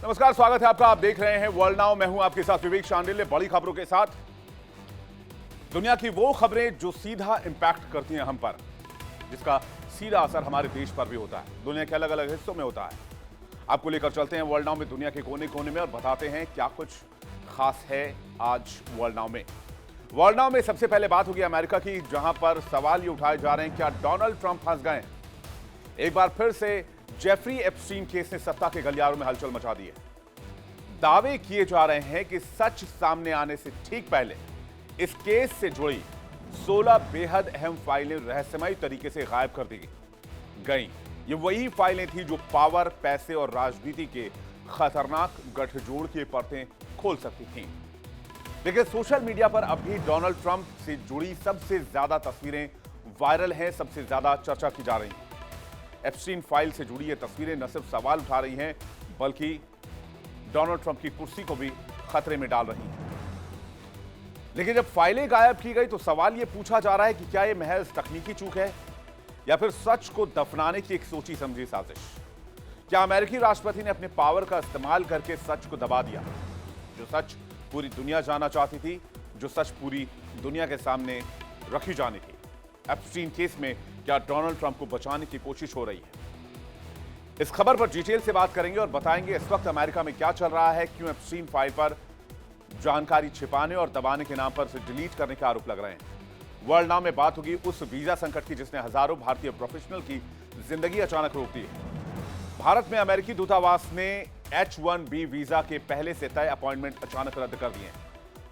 नमस्कार, स्वागत है आपका। आप देख रहे हैं वर्ल्ड नाउ। मैं हूं आपके साथ विवेक शांडिल्य। बड़ी खबरों के साथ दुनिया की वो खबरें जो सीधा इंपैक्ट करती हैं हम पर, जिसका सीधा असर हमारे देश पर भी होता है, दुनिया के अलग अलग हिस्सों में होता है। आपको लेकर चलते हैं वर्ल्ड नाउ में दुनिया के कोने कोने में और बताते हैं क्या कुछ खास है आज वर्ल्ड नाउ में। वर्ल्ड नाउ में सबसे पहले बात होगी अमेरिका की, जहां पर सवाल ये उठाए जा रहे हैं क्या डोनाल्ड ट्रंप फंस गए। एक बार फिर से जेफरी एप्स्टीन केस ने सत्ता के गलियारों में हलचल मचा दी है। दावे किए जा रहे हैं कि सच सामने आने से ठीक पहले इस केस से जुड़ी 16 बेहद अहम फाइलें रहस्यमयी तरीके से गायब कर दी गई। ये वही फाइलें थी जो पावर, पैसे और राजनीति के खतरनाक गठजोड़ की परतें खोल सकती थीं। लेकिन सोशल मीडिया पर अब भी डोनाल्ड ट्रंप से जुड़ी सबसे ज्यादा तस्वीरें वायरल हैं, सबसे ज्यादा चर्चा की जा रही हैं। एप्स्टीन फाइल से जुड़ी ये तस्वीरें न सिर्फ सवाल उठा रही हैं, बल्कि डोनाल्ड ट्रंप की कुर्सी को भी खतरे में डाल रही हैं। लेकिन जब फाइलें गायब की गई तो सवाल ये पूछा जा रहा है कि क्या ये महज तकनीकी चूक है या फिर सच को दफनाने की एक सोची समझी साजिश। क्या अमेरिकी राष्ट्रपति ने अपने पावर का इस्तेमाल करके सच को दबा दिया, जो सच पूरी दुनिया जानना चाहती थी, जो सच पूरी दुनिया के सामने रखी जानी थी। एप्स्टीन केस में क्या डोनाल्ड ट्रंप को बचाने की कोशिश हो रही है? इस खबर पर डिटेल से बात करेंगे और बताएंगे इस वक्त अमेरिका में क्या चल रहा है, क्यों एप्स्टीन फाइल पर जानकारी छिपाने और दबाने के नाम पर से डिलीट करने के आरोप लग रहे हैं। वर्ल्ड नाउ में बात होगी उस वीजा संकट की जिसने हजारों भारतीय प्रोफेशनल की जिंदगी अचानक रोक दी है। भारत में अमेरिकी दूतावास ने H-1B वीजा के पहले से तय अपॉइंटमेंट अचानक रद्द कर दिए।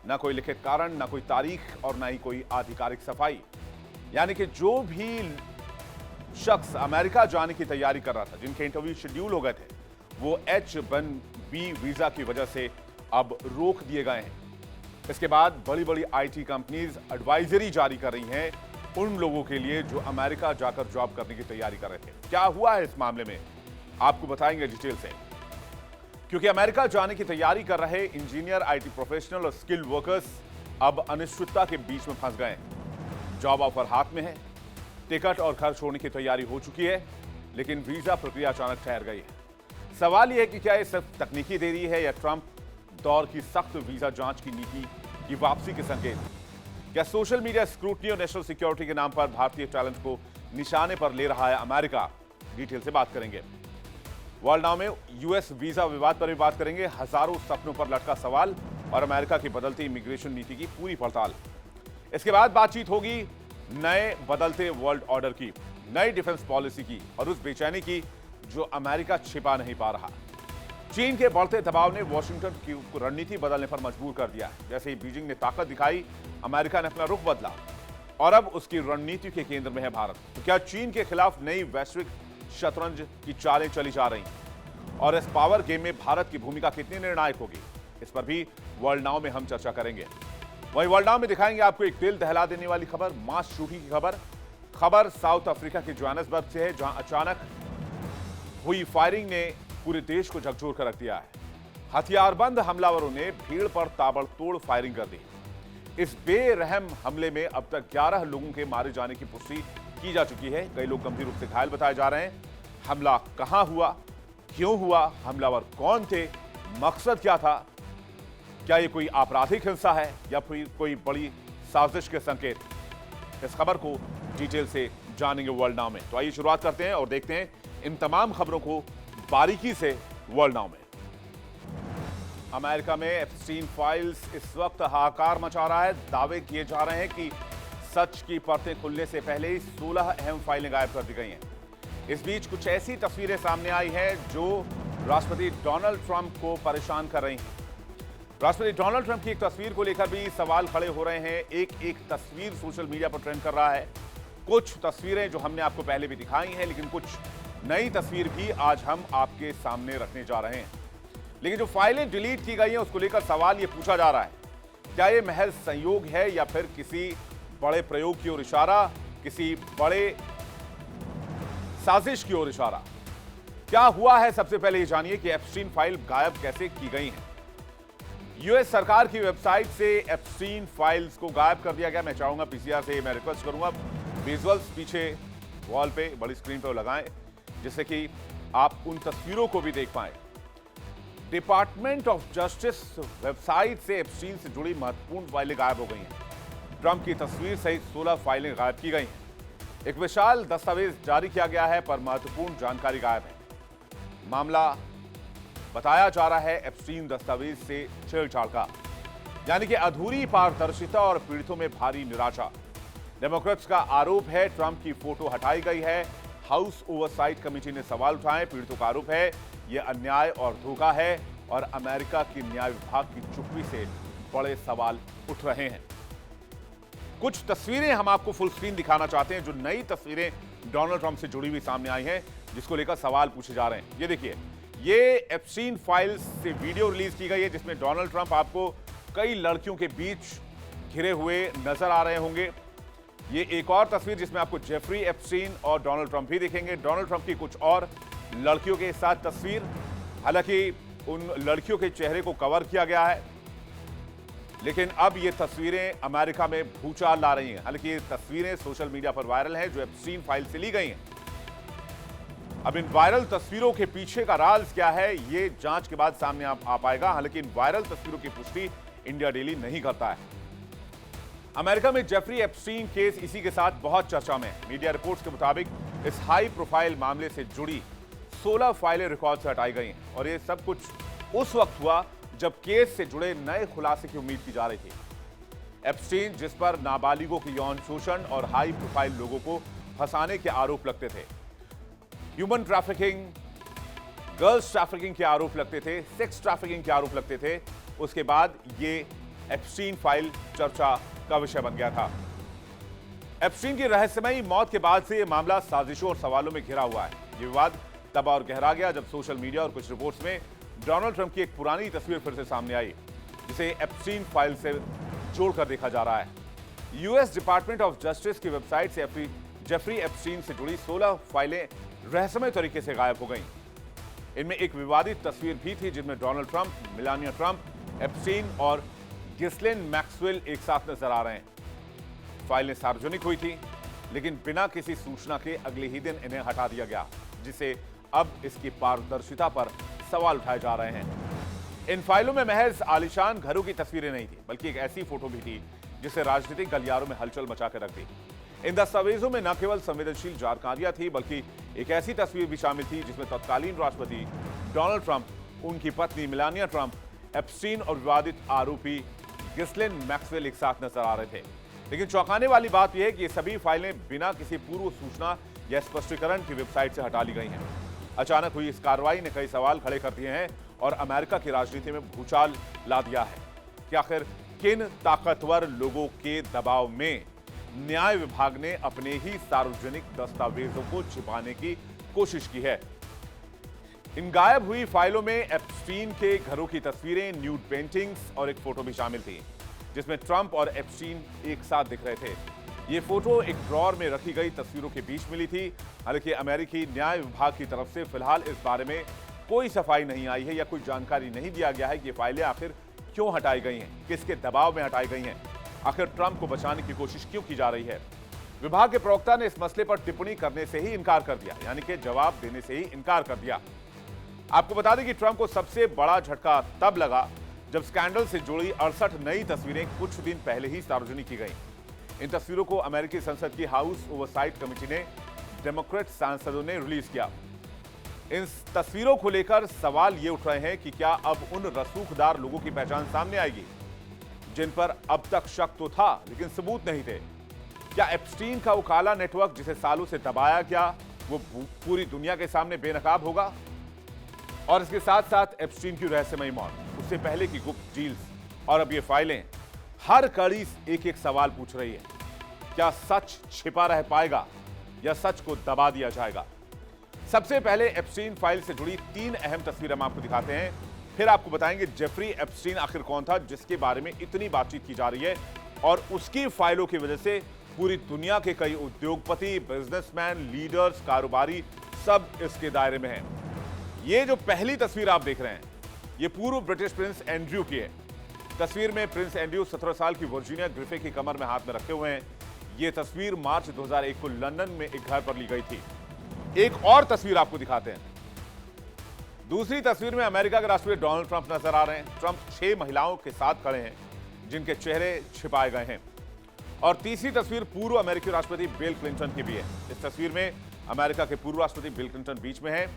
न कोई लिखित कारण, न कोई तारीख और न ही कोई आधिकारिक सफाई। यानी कि जो भी शख्स अमेरिका जाने की तैयारी कर रहा था, जिनके इंटरव्यू शेड्यूल हो गए थे, वो H-1B वीजा की वजह से अब रोक दिए गए हैं। इसके बाद बड़ी बड़ी IT कंपनीज एडवाइजरी जारी कर रही हैं उन लोगों के लिए जो अमेरिका जाकर जॉब करने की तैयारी कर रहे थे। क्या हुआ है इस मामले में, आपको बताएंगे डिटेल से। क्योंकि अमेरिका जाने की तैयारी कर रहे इंजीनियर, IT प्रोफेशनल और स्किल्ड वर्कर्स अब अनिश्चितता के बीच में फंस गए हैं। जॉब ऑफर हाथ में है, टिकट और घर छोड़ने की तैयारी हो चुकी है, लेकिन वीजा प्रक्रिया अचानक ठहर गई है। सवाल यह है कि क्या यह सिर्फ तकनीकी देरी है या ट्रंप दौर की सख्त वीजा जांच की नीति की वापसी के संकेत? क्या सोशल मीडिया स्क्रूटनी और नेशनल सिक्योरिटी के नाम पर भारतीय टैलेंट को निशाने पर ले रहा है अमेरिका? डिटेल से बात करेंगे। वर्ल्ड नाउ में US वीजा विवाद पर भी बात करेंगे। हजारों सपनों पर लटका सवाल और अमेरिका की बदलती इमिग्रेशन नीति की पूरी पड़ताल। इसके बाद बातचीत होगी नए बदलते वर्ल्ड ऑर्डर की, नई डिफेंस पॉलिसी की और उस बेचैनी की जो अमेरिका छिपा नहीं पा रहा। चीन के बढ़ते दबाव ने वॉशिंगटन की रणनीति बदलने पर मजबूर कर दिया है। जैसे ही बीजिंग ने ताकत दिखाई, अमेरिका ने अपना रुख बदला और अब उसकी रणनीति के केंद्र में है भारत। तो क्या चीन के खिलाफ नई वैश्विक शतरंज की चालें चली जा रही और इस पावर गेम में भारत की भूमिका कितनी निर्णायक होगी, इस पर भी वर्ल्ड नाउ में हम चर्चा करेंगे। वहीं वर्ल्ड नाउ में दिखाएंगे आपको एक दिल दहला देने वाली खबर, मास शूटिंग की खबर साउथ अफ्रीका के जोहान्सबर्ग से है, जहां अचानक हुई फायरिंग ने पूरे देश को झकझोर कर रख दिया है। हथियारबंद हमलावरों ने भीड़ पर ताबड़तोड़ फायरिंग कर दी। इस बेरहम हमले में अब तक 11 लोगों के मारे जाने की पुष्टि की जा चुकी है। कई लोग गंभीर रूप से घायल बताए जा रहे हैं। हमला कहां हुआ, क्यों हुआ, हमलावर कौन थे, मकसद क्या था, क्या ये कोई आपराधिक हिंसा है या फिर कोई बड़ी साजिश के संकेत? इस खबर को डिटेल से जानेंगे वर्ल्ड नाउ में। तो आइए शुरुआत करते हैं और देखते हैं इन तमाम खबरों को बारीकी से वर्ल्ड नाउ में। अमेरिका में एप्स्टीन फाइल्स इस वक्त हाहाकार मचा रहा है। दावे किए जा रहे हैं कि सच की परतें खुलने से पहले ही 16 अहम फाइलें गायब कर दी गई हैं। इस बीच कुछ ऐसी तस्वीरें सामने आई हैं जो राष्ट्रपति डोनाल्ड ट्रंप को परेशान कर रही हैं। राष्ट्रपति डोनाल्ड ट्रंप की एक तस्वीर को लेकर भी सवाल खड़े हो रहे हैं। एक तस्वीर सोशल मीडिया पर ट्रेंड कर रहा है। कुछ तस्वीरें जो हमने आपको पहले भी दिखाई हैं, लेकिन कुछ नई तस्वीर भी आज हम आपके सामने रखने जा रहे हैं। लेकिन जो फाइलें डिलीट की गई हैं उसको लेकर सवाल यह पूछा जा रहा है, क्या यह महज संयोग है या फिर किसी बड़े प्रयोग की ओर इशारा, किसी बड़े साजिश की ओर इशारा? क्या हुआ है, सबसे पहले ये जानिए कि एप्स्टीन फाइल गायब कैसे की गई हैं। US सरकार की वेबसाइट से एप्स्टीन फाइल्स को गायब कर दिया गया। मैं चाहूंगा PCR से मैं रिक्वेस्ट करूंगा विजुअल्स पीछे वॉल पे बड़ी स्क्रीन पर लगाएं, जिससे कि आप उन तस्वीरों को भी देख पाएं। डिपार्टमेंट ऑफ जस्टिस वेबसाइट से एप्स्टीन से जुड़ी महत्वपूर्ण फाइलें गायब हो गई हैं। ट्रंप की तस्वीर सहित 16 फाइलें गायब की गई हैं। एक विशाल दस्तावेज जारी किया गया है, पर महत्वपूर्ण जानकारी गायब है। मामला बताया जा रहा है एप्स्टीन दस्तावेज से छेड़छाड़ का, यानी कि अधूरी पारदर्शिता और पीड़ितों में भारी निराशा। डेमोक्रेट्स का आरोप है ट्रंप की फोटो हटाई गई है। हाउस ओवरसाइट कमेटी ने सवाल उठाए। पीड़ितों का आरोप है यह अन्याय और धोखा है और अमेरिका की न्याय विभाग की चुप्पी से बड़े सवाल उठ रहे हैं। कुछ तस्वीरें हम आपको फुल स्क्रीन दिखाना चाहते हैं, जो नई तस्वीरें डोनाल्ड ट्रंप से जुड़ी हुई सामने आई हैं, जिसको लेकर सवाल पूछे जा रहे हैं। ये देखिए, ये एप्स्टीन फाइल्स से वीडियो रिलीज की गई है, जिसमें डोनाल्ड ट्रंप आपको कई लड़कियों के बीच घिरे हुए नजर आ रहे होंगे। ये एक और तस्वीर जिसमें आपको जेफरी एप्स्टीन और डोनाल्ड ट्रंप भी दिखेंगे। डोनाल्ड ट्रंप की कुछ और लड़कियों के साथ तस्वीर, हालांकि उन लड़कियों के चेहरे को कवर किया गया है, लेकिन अब ये तस्वीरें अमेरिका में भूचाल ला रही हैं। हालांकि ये तस्वीरें सोशल मीडिया पर वायरल हैं, जो एप्स्टीन फाइल से ली गई हैं। अब इन वायरल तस्वीरों के पीछे का राज क्या है, ये जांच के बाद सामने आ पाएगा। हालांकि इन वायरल तस्वीरों की पुष्टि इंडिया डेली नहीं करता है। अमेरिका में जेफरी एप्स्टीन केस इसी के साथ बहुत चर्चा में है। मीडिया रिपोर्ट्स के मुताबिक इस हाई प्रोफाइल मामले से जुड़ी 16 फाइलें रिकॉर्ड से हटाई गई हैं, और ये सब कुछ उस वक्त हुआ जब केस से जुड़े नए खुलासे की उम्मीद की जा रही थी। एप्स्टीन, जिस पर नाबालिगों के यौन शोषण और हाई प्रोफाइल लोगों को फंसाने के आरोप लगते थे, ह्यूमन ट्रैफिकिंग, गर्ल्स ट्रैफिकिंग के आरोप लगते थे, सेक्स ट्रैफिकिंग के आरोप लगते थे, उसके बाद ये एप्स्टीन फाइल चर्चा का विषय बन गया था। एप्स्टीन की रहस्यमयी मौत के बाद से यह मामला साजिशों और सवालों में घिरा हुआ है। यह विवाद तब और गहरा गया जब सोशल मीडिया और कुछ रिपोर्ट्स में डोनाल्ड ट्रंप की एक पुरानी तस्वीर फिर से सामने आई, जिसे एप्स्टीन फाइल से जोड़कर देखा जा रहा है। यूएस डिपार्टमेंट ऑफ जस्टिस की वेबसाइट से जेफरी एप्स्टीन से जुड़ी 16 फाइलें रहस्यमय तरीके से गायब हो गईं। इनमें एक विवादित तस्वीर भी थी, जिनमें Donald Trump, Melania Trump, Epstein और गिस्लेन मैक्सवेल एक साथ नजर आ रहे हैं। फाइलें सार्वजनिक हुई थी, लेकिन बिना किसी सूचना के अगले ही दिन इन्हें हटा दिया गया, जिसे अब इसकी पारदर्शिता पर सवाल उठाए जा रहे हैं। इन फाइलों में महज आलीशान घरों की तस्वीरें नहीं थी, बल्कि एक ऐसी फोटो भी थी जिसे राजनीतिक गलियारों में हलचल मचा कर रख दी। इन दस्तावेजों में न केवल संवेदनशील जानकारियां थी, बल्कि एक ऐसी तस्वीर भी शामिल थी जिसमें तत्कालीन राष्ट्रपति डोनाल्ड ट्रंप, उनकी पत्नी मेलानिया ट्रंप, एप्स्टीन और विवादित आरोपी गिस्लेन मैक्सवेल एक साथ नजर आ रहे थे। लेकिन चौंकाने वाली बात यह है कि ये सभी फाइलें बिना किसी पूर्व सूचना या स्पष्टीकरण की वेबसाइट से हटा ली गई हैं। अचानक हुई इस कार्रवाई ने कई सवाल खड़े कर दिए हैं और अमेरिका की राजनीति में भूचाल ला दिया है कि आखिर किन ताकतवर लोगों के दबाव में न्याय विभाग ने अपने ही सार्वजनिक दस्तावेजों को छिपाने की कोशिश की है। इन गायब हुई फाइलों में एप्स्टीन के घरों की तस्वीरें, न्यूड पेंटिंग्स और एक फोटो भी शामिल थी, जिसमें ट्रंप और एप्स्टीन एक साथ दिख रहे थे। ये फोटो एक ड्रॉर में रखी गई तस्वीरों के बीच मिली थी। हालांकि अमेरिकी न्याय विभाग की तरफ से फिलहाल इस बारे में कोई सफाई नहीं आई है या कोई जानकारी नहीं दिया गया है कि ये फाइलें आखिर क्यों हटाई गई हैं, किसके दबाव में हटाई गई हैं, आखिर ट्रंप को बचाने की कोशिश क्यों की जा रही है। विभाग के प्रवक्ता ने इस मसले पर टिप्पणी करने से ही इनकार कर दिया, यानी कि जवाब देने से ही इनकार कर दिया। आपको बता दें कि ट्रंप को सबसे बड़ा झटका तब लगा जब स्कैंडल से जुड़ी 68 नई तस्वीरें कुछ दिन पहले ही सार्वजनिक की गईं। इन तस्वीरों को अमेरिकी संसद की हाउस ओवरसाइट कमेटी ने डेमोक्रेट सांसदों ने रिलीज किया। इन तस्वीरों को लेकर सवाल ये उठ रहे हैं कि क्या अब उन रसूखदार लोगों की पहचान सामने आएगी जिन पर अब तक शक तो था लेकिन सबूत नहीं थे। क्या एप्स्टीन का वो काला नेटवर्क जिसे सालों से दबाया गया, वो पूरी दुनिया के सामने बेनकाब होगा? और इसके साथ साथ एप्स्टीन की रहस्यमयी मौत, उससे पहले की गुप्त डील्स और अब ये फाइलें, हर कड़ी एक एक सवाल पूछ रही है। क्या सच छिपा रह पाएगा या सच को दबा दिया जाएगा? सबसे पहले एप्स्टीन फाइल से जुड़ी 3 अहम तस्वीरें हम आपको दिखाते हैं, फिर आपको बताएंगे जेफरी एप्स्टीन आखिर कौन था जिसके बारे में इतनी बातचीत की जा रही है और उसकी फाइलों की वजह से पूरी दुनिया के कई उद्योगपति, बिजनेसमैन, लीडर्स, कारोबारी सब इसके दायरे में हैं। ये जो पहली तस्वीर आप देख रहे हैं, ये पूर्व ब्रिटिश प्रिंस एंड्रयू की है। तस्वीर में प्रिंस एंड्रयू 17 साल की वर्जीनिया ग्रिफे की कमर में हाथ में रखे हुए हैं। ये तस्वीर मार्च 2001 को लंदन में एक घर पर ली गई थी। एक और तस्वीर आपको दिखाते हैं। दूसरी तस्वीर में अमेरिका के राष्ट्रपति डोनाल्ड ट्रंप नजर आ रहे हैं। ट्रंप 6 महिलाओं के साथ खड़े हैं जिनके चेहरे छिपाए गए हैं। और तीसरी तस्वीर पूर्व अमेरिकी राष्ट्रपति बिल क्लिंटन की भी है। इस तस्वीर में अमेरिका के पूर्व राष्ट्रपति बिल क्लिंटन बीच में है,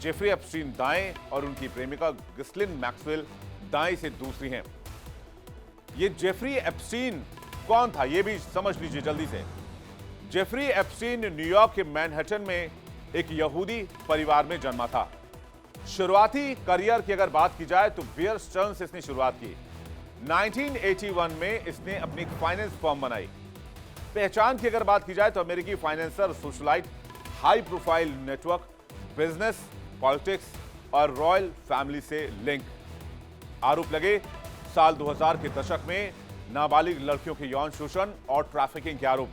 जेफरी एप्स्टीन दाएं और उनकी प्रेमिका गिस्लिन मैक्सवेल दाएं से दूसरी हैं। ये जेफरी एप्स्टीन कौन था, ये भी समझ लीजिए जल्दी से। जेफरी एप्स्टीन न्यूयॉर्क के मैनहट्टन में एक यहूदी परिवार में जन्मा था। शुरुआती करियर की अगर बात की जाए तो बियर स्टर्न्स से इसने शुरुआत की। 1981 में इसने अपनी फाइनेंस फर्म बनाई। पहचान की अगर बात की जाए तो अमेरिकी financier, socialite, high profile network, business, politics और रॉयल फैमिली से लिंक। आरोप लगे साल 2000 के दशक में नाबालिग लड़कियों के यौन शोषण और ट्रैफिकिंग के आरोप।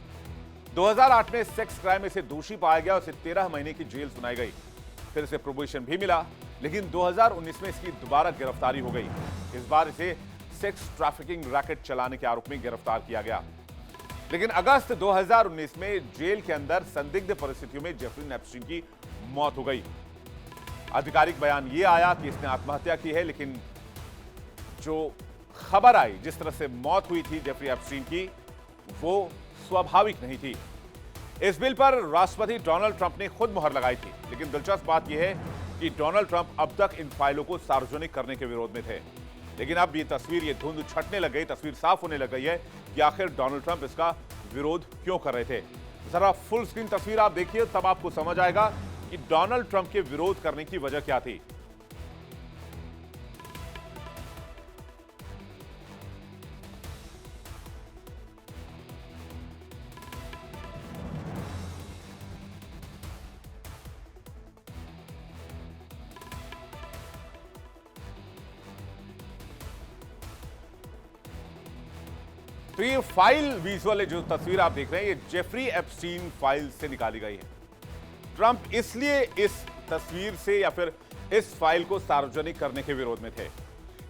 2008 में सेक्स क्राइम में इसे दोषी पाया गया और इसे 13 महीने की जेल सुनाई गई। फिर इसे प्रोबेशन भी मिला, लेकिन 2019 में इसकी दोबारा गिरफ्तारी हो गई। इस बार इसे सेक्स ट्रैफिकिंग रैकेट चलाने के आरोप में गिरफ्तार किया गया। लेकिन अगस्त 2019 में जेल के अंदर संदिग्ध परिस्थितियों में जेफरी एप्स्टीन की मौत हो गई। आधिकारिक बयान यह आया कि इसने आत्महत्या की है, लेकिन जो खबर आई, जिस तरह से मौत हुई थी जेफरी एप्स्टीन की, वो स्वाभाविक नहीं थी। इस बिल पर राष्ट्रपति डोनाल्ड ट्रंप ने खुद मुहर लगाई थी, लेकिन दिलचस्प बात यह है कि डोनाल्ड ट्रंप अब तक इन फाइलों को सार्वजनिक करने के विरोध में थे। लेकिन अब ये तस्वीर, ये धुंध छटने लग गई, तस्वीर साफ होने लग गई है कि आखिर डोनाल्ड ट्रंप इसका विरोध क्यों कर रहे थे। जरा फुल स्क्रीन तस्वीर आप देखिए, तब आपको समझ आएगा कि डोनाल्ड ट्रंप के विरोध करने की वजह क्या थी। तो ये फाइल विजुअल जो तस्वीर आप देख रहे हैं, ये जेफरी एप्स्टीन फाइल से निकाली गई है। ट्रंप इसलिए इस तस्वीर से या फिर इस फाइल को सार्वजनिक करने के विरोध में थे,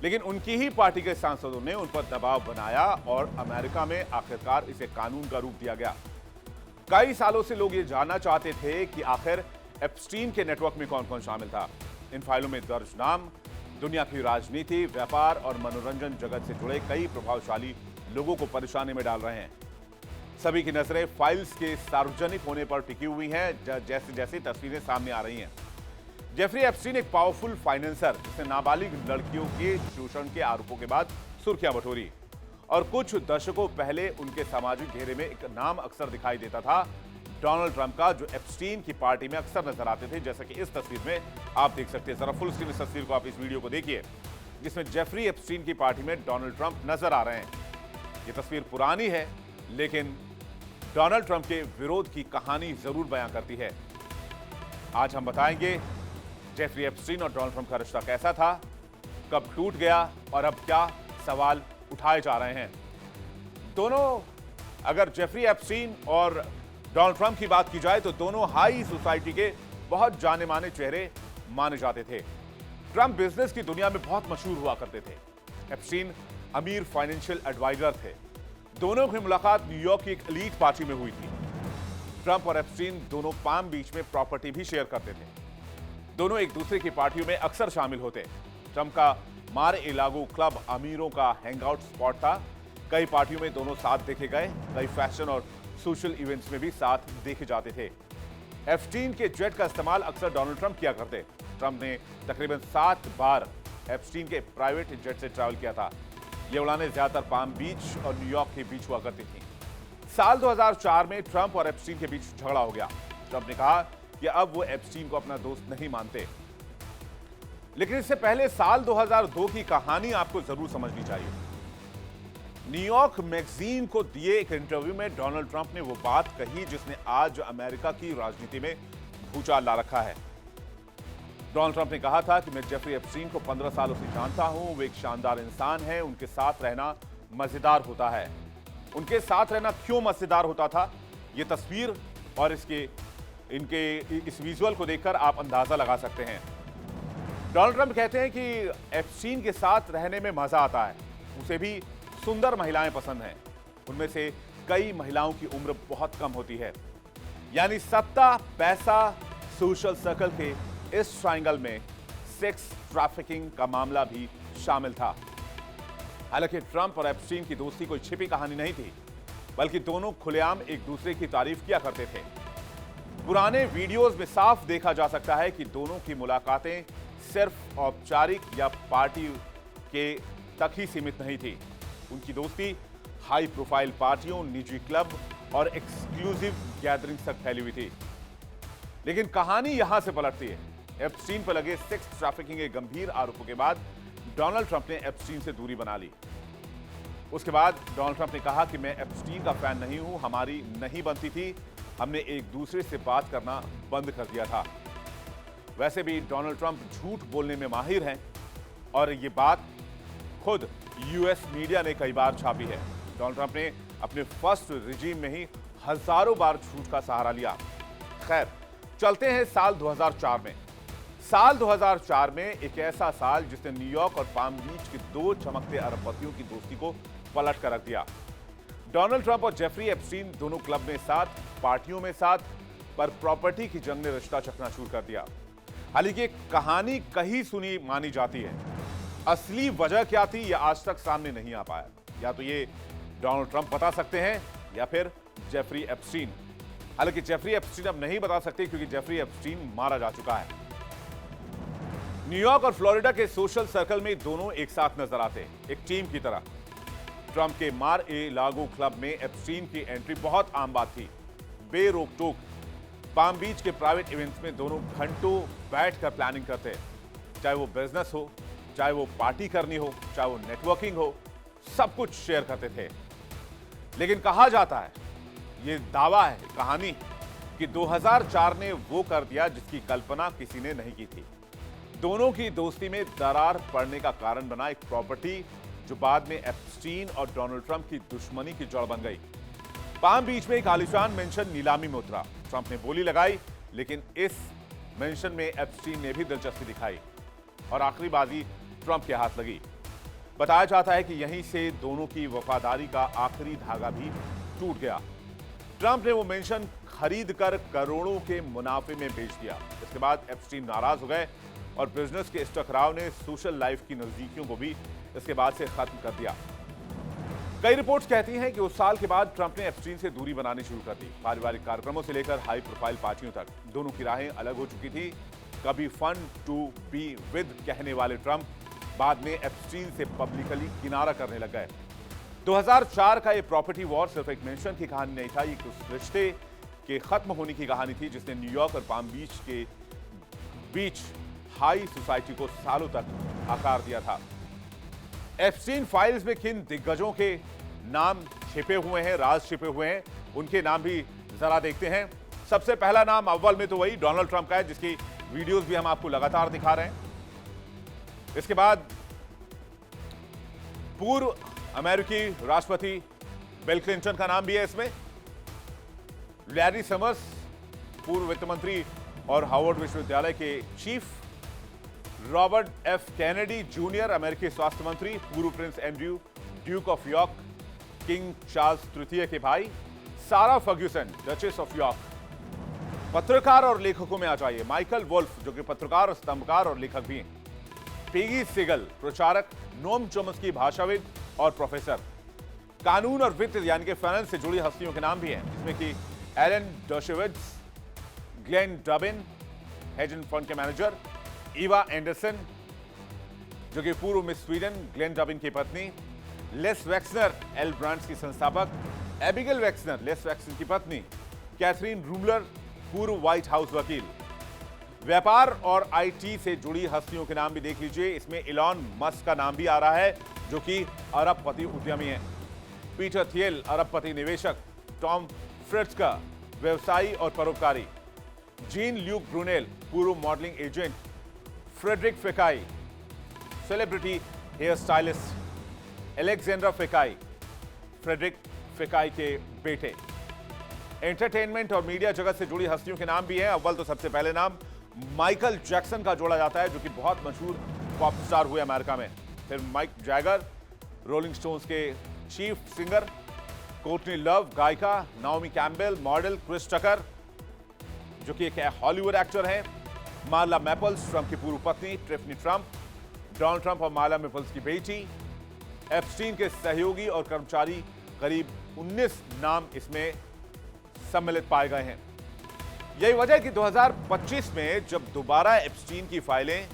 लेकिन उनकी ही पार्टी के सांसदों ने उन पर दबाव बनाया और अमेरिका में आखिरकार इसे कानून का रूप दिया गया। कई सालों से लोग ये जानना चाहते थे कि आखिर एप्स्टीन के नेटवर्क में कौन कौन शामिल था। इन फाइलों में दर्ज नाम दुनिया की राजनीति, व्यापार और मनोरंजन जगत से जुड़े कई प्रभावशाली लोगों को परेशानी में डाल रहे हैं। सभी की नजरें फाइल्स के सार्वजनिक होने पर टिकी हुई हैं, जैसे जैसे तस्वीरें सामने आ रही हैं। जेफरी एप्स्टीन एक पावरफुल फाइनेंसर, जिसने नाबालिग लड़कियों के शोषण के आरोपों के बाद सुर्खियां बटोरी, और कुछ दशकों पहले उनके सामाजिक घेरे में एक नाम अक्सर दिखाई देता था, डोनाल्ड ट्रंप का, जो एप्स्टीन की पार्टी में अक्सर नजर आते थे, जैसा कि इस तस्वीर में आप देख सकते हैं। जरा फुल स्क्रीन इस तस्वीर को आप इस वीडियो को देखिए, जिसमें जेफरी एप्स्टीन की पार्टी में डोनाल्ड ट्रंप नजर आ रहे हैं। ये तस्वीर पुरानी है, लेकिन डोनाल्ड ट्रंप के विरोध की कहानी जरूर बयां करती है। आज हम बताएंगे जेफरी एप्स्टीन और डोनाल्ड ट्रंप का रिश्ता कैसा था, कब टूट गया और अब क्या सवाल उठाए जा रहे हैं। दोनों, अगर जेफरी एप्स्टीन और डोनाल्ड ट्रंप की बात की जाए तो दोनों हाई सोसाइटी के बहुत जाने माने चेहरे माने जाते थे। ट्रंप बिजनेस की दुनिया में बहुत मशहूर हुआ करते थे। एप्स्टीन अमीर फाइनेंशियल एडवाइजर थे। दोनों की मुलाकात न्यूयॉर्क की एक एलीट पार्टी में हुई थी। ट्रंप और एप्स्टीन दोनों पाम बीच में प्रॉपर्टी भी शेयर करते थे। दोनों एक दूसरे की पार्टियों में अक्सर शामिल होते। ट्रंप का मार ए लागो क्लब अमीरों का हैंगआउट स्पॉट था। कई पार्टियों में दोनों साथ देखे गए, कई फैशन और सोशल इवेंट्स में भी साथ देखे जाते थे। एप्स्टीन के जेट का इस्तेमाल अक्सर डोनाल्ड ट्रंप किया करते। ट्रंप ने तकरीबन 7 बार एप्स्टीन के प्राइवेट जेट से ट्रैवल किया था। ये उड़ानें ज्यादातर पाम बीच और न्यूयॉर्क के बीच हुआ करती थी। साल 2004 में ट्रंप और एप्स्टीन के बीच झगड़ा हो गया। ट्रंप ने कहा कि अब वो एप्स्टीन को अपना दोस्त नहीं मानते। लेकिन इससे पहले साल 2002 की कहानी आपको जरूर समझनी चाहिए। न्यूयॉर्क मैगजीन को दिए एक इंटरव्यू में डोनाल्ड ट्रंप ने वो बात कही जिसने आज अमेरिका की राजनीति में भूचाल ला रखा है। डोनाल्ड ट्रंप ने कहा था कि मैं जेफरी एप्स्टीन को 15 सालों से जानता हूं, वो एक शानदार इंसान है, उनके साथ रहना मजेदार होता है। उनके साथ रहना क्यों मजेदार होता था, ये तस्वीर और इनके इस विजुअल को देखकर आप अंदाजा लगा सकते हैं। डोनाल्ड ट्रंप कहते हैं कि एप्स्टीन के साथ रहने में मजा आता है, उसे भी सुंदर महिलाएं पसंद हैं। उनमें से कई महिलाओं की उम्र बहुत कम होती है। यानी सत्ता, पैसा, सोशल सर्कल के इस ट्रायंगल में सेक्स ट्रैफिकिंग का मामला भी शामिल था। हालांकि ट्रंप और एप्स्टीन की दोस्ती कोई छिपी कहानी नहीं थी, बल्कि दोनों खुलेआम एक दूसरे की तारीफ किया करते थे। पुराने वीडियोस में साफ देखा जा सकता है कि दोनों की मुलाकातें सिर्फ औपचारिक या पार्टी के तक ही सीमित नहीं थी। उनकी दोस्ती हाई प्रोफाइल पार्टियों, निजी क्लब और एक्सक्लूसिव गैदरिंग्स तक फैली हुई थी। लेकिन कहानी यहां से पलटती है। एप्स्टीन पर लगे सेक्स ट्रैफिकिंग के गंभीर आरोपों के बाद डोनाल्ड ट्रंप ने एप्स्टीन से दूरी बना ली। उसके बाद डोनाल्ड ट्रंप ने कहा कि मैं एप्स्टीन का फैन नहीं हूं, हमारी नहीं बनती थी, हमने एक दूसरे से बात करना बंद कर दिया था। वैसे भी डोनाल्ड ट्रंप झूठ बोलने में माहिर हैं और ये बात खुद यूएस मीडिया ने कई बार छापी है। डोनाल्ड ट्रंप ने अपने फर्स्ट रिजीम में ही हजारों बार झूठ का सहारा लिया। खैर, चलते हैं साल 2004 में। साल 2004 में एक ऐसा साल जिसने न्यूयॉर्क और पाम बीच के दो चमकते अरबपतियों की दोस्ती को पलट कर रख दिया। डोनाल्ड ट्रंप और जेफरी एप्स्टीन दोनों क्लब में साथ, पार्टियों में साथ, पर प्रॉपर्टी की जंग ने रिश्ता चकनाचूर कर दिया। हालांकि कहानी कहीं सुनी मानी जाती है, असली वजह क्या थी यह आज तक सामने नहीं आ पाया। या तो ये डोनाल्ड ट्रंप बता सकते हैं या फिर जेफरी एप्स्टीन। हालांकि जेफरी एप्स्टीन अब नहीं बता सकते क्योंकि जेफरी एप्स्टीन मारा जा चुका है। न्यूयॉर्क और फ्लोरिडा के सोशल सर्कल में दोनों एक साथ नजर आते, एक टीम की तरह। ट्रंप के मार ए लागो क्लब में एप्स्टीन की एंट्री बहुत आम बात थी, बेरोक टोक। पाम बीच के प्राइवेट इवेंट्स में दोनों घंटों बैठकर प्लानिंग करते, चाहे वो बिजनेस हो, चाहे वो पार्टी करनी हो, चाहे वो नेटवर्किंग हो, सब कुछ शेयर करते थे। लेकिन कहा जाता है, ये दावा है, कहानी, कि 2004 ने वो कर दिया जिसकी कल्पना किसी ने नहीं की थी। दोनों की दोस्ती में दरार पड़ने का कारण बना एक प्रॉपर्टी जो बाद में एप्स्टीन और डोनाल्ड ट्रंप की दुश्मनी की जड़ बन गई। पाम बीच में एक आलीशान मेंशन नीलामी में उतरा। ट्रंप ने बोली लगाई, लेकिन इस मेंशन में एप्स्टीन ने भी दिलचस्पी दिखाई और आखिरी बाजी ट्रंप के हाथ लगी। बताया जाता है कि यहीं से दोनों की वफादारी का आखिरी धागा भी टूट गया। ट्रंप ने वो मेंशन खरीद कर करोड़ों के मुनाफे में बेच दिया। इसके बाद एप्स्टीन नाराज हो गए और बिजनेस के इस टकराव ने सोशल लाइफ की नजदीकियों को भी इसके बाद से खत्म कर दिया। कई रिपोर्ट्स कहती हैं कि उस साल के बाद ट्रंप ने एप्स्टीन से दूरी बनानी शुरू कर दी। पारिवारिक कार्यक्रमों से लेकर हाई प्रोफाइल पार्टियों तक दोनों की राहें अलग हो चुकी थी। कभी फन टू बी विद कहने वाले ट्रंप बाद में एप्स्टीन से पब्लिकली किनारा करने लग गए। 2004 का ये प्रॉपर्टी वॉर सिर्फ एक मेंशन की कहानी नहीं था, ये उस रिश्ते के खत्म होने की कहानी थी जिसने न्यूयॉर्क और पाम बीच के बीच हाई सोसाइटी को सालों तक आकार दिया था। एप्स्टीन फाइल्स में किन दिग्गजों के नाम छिपे हुए हैं, राज छिपे हुए हैं, उनके नाम भी जरा देखते हैं। सबसे पहला नाम अव्वल में तो वही डोनाल्ड ट्रंप का है, जिसकी वीडियोस भी हम आपको लगातार दिखा रहे हैं। इसके बाद पूर्व अमेरिकी राष्ट्रपति बिल क्लिंटन का नाम भी है इसमें। लैरी समर्स, पूर्व वित्त मंत्री और हार्वर्ड विश्वविद्यालय के chief. Robert F Kennedy junior, अमेरिकी स्वास्थ्य मंत्री। पूर्व Prince Andrew, Duke of York, king Charles तृतीय के भाई। सारा फर्ग्यूसन, डचेस ऑफ यॉर्क। पत्रकार और लेखकों में आ जाइए, माइकल वुल्फ, जो कि पत्रकार, स्तंभकार और लेखक भी हैं। पेगी सिगल, प्रचारक। नोम चोम्स्की, भाषाविद और प्रोफेसर। कानून और वित्त यानी कि फाइनेंस से जुड़ी हस्तियों के नाम भी हैं, जिसमें कि एलन डर्शविट्ज, ग्लेन डबिन, हेजन फंड के मैनेजर। ईवा एंडरसन, जो कि पूर्व मिस स्वीडन, ग्लेन डबिन की पत्नी। लेस वेक्सनर, एल ब्रांड्स की संस्थापक। एबिगेल वेक्सनर, लेस वेक्सनर की पत्नी। कैथरीन रूमलर, पूर्व व्हाइट हाउस वकील। व्यापार और आईटी से जुड़ी हस्तियों के नाम भी देख लीजिए। इसमें इलॉन मस्क का नाम भी आ रहा है, जो कि अरबपति उद्यमी है। पीटर थियल, अरबपति निवेशक। टॉम फ्रिट्ज, व्यवसायी और परोपकारी। जीन ल्यूक ब्रूनेल, पूर्व मॉडलिंग एजेंट। फ्रेडरिक फेकाई, सेलिब्रिटी हेयर स्टाइलिस्ट। एलेक्जेंड्रा फेकाई, फ्रेडरिक फेकाई के बेटे। एंटरटेनमेंट और मीडिया जगत से जुड़ी हस्तियों के नाम भी हैं। अव्वल तो सबसे पहले नाम माइकल जैक्सन का जोड़ा जाता है, जो कि बहुत मशहूर पॉप स्टार हुए अमेरिका में। फिर माइक जैगर, रोलिंग स्टोन्स के चीफ सिंगर। कोर्टनी लव, गायिका। Naomi Campbell, model. Chris Tucker, जो कि एक हॉलीवुड एक्टर है। मार्ला मैपल्स, ट्रंप की पूर्व पत्नी टिफनी ट्रंप, डोनाल्ड ट्रंप और मार्ला मैपल्स की बेटी, एप्स्टीन के सहयोगी और कर्मचारी, करीब 19 नाम इसमें सम्मिलित पाए गए हैं। यही वजह है कि 2025 में जब दोबारा एप्स्टीन की फाइलें,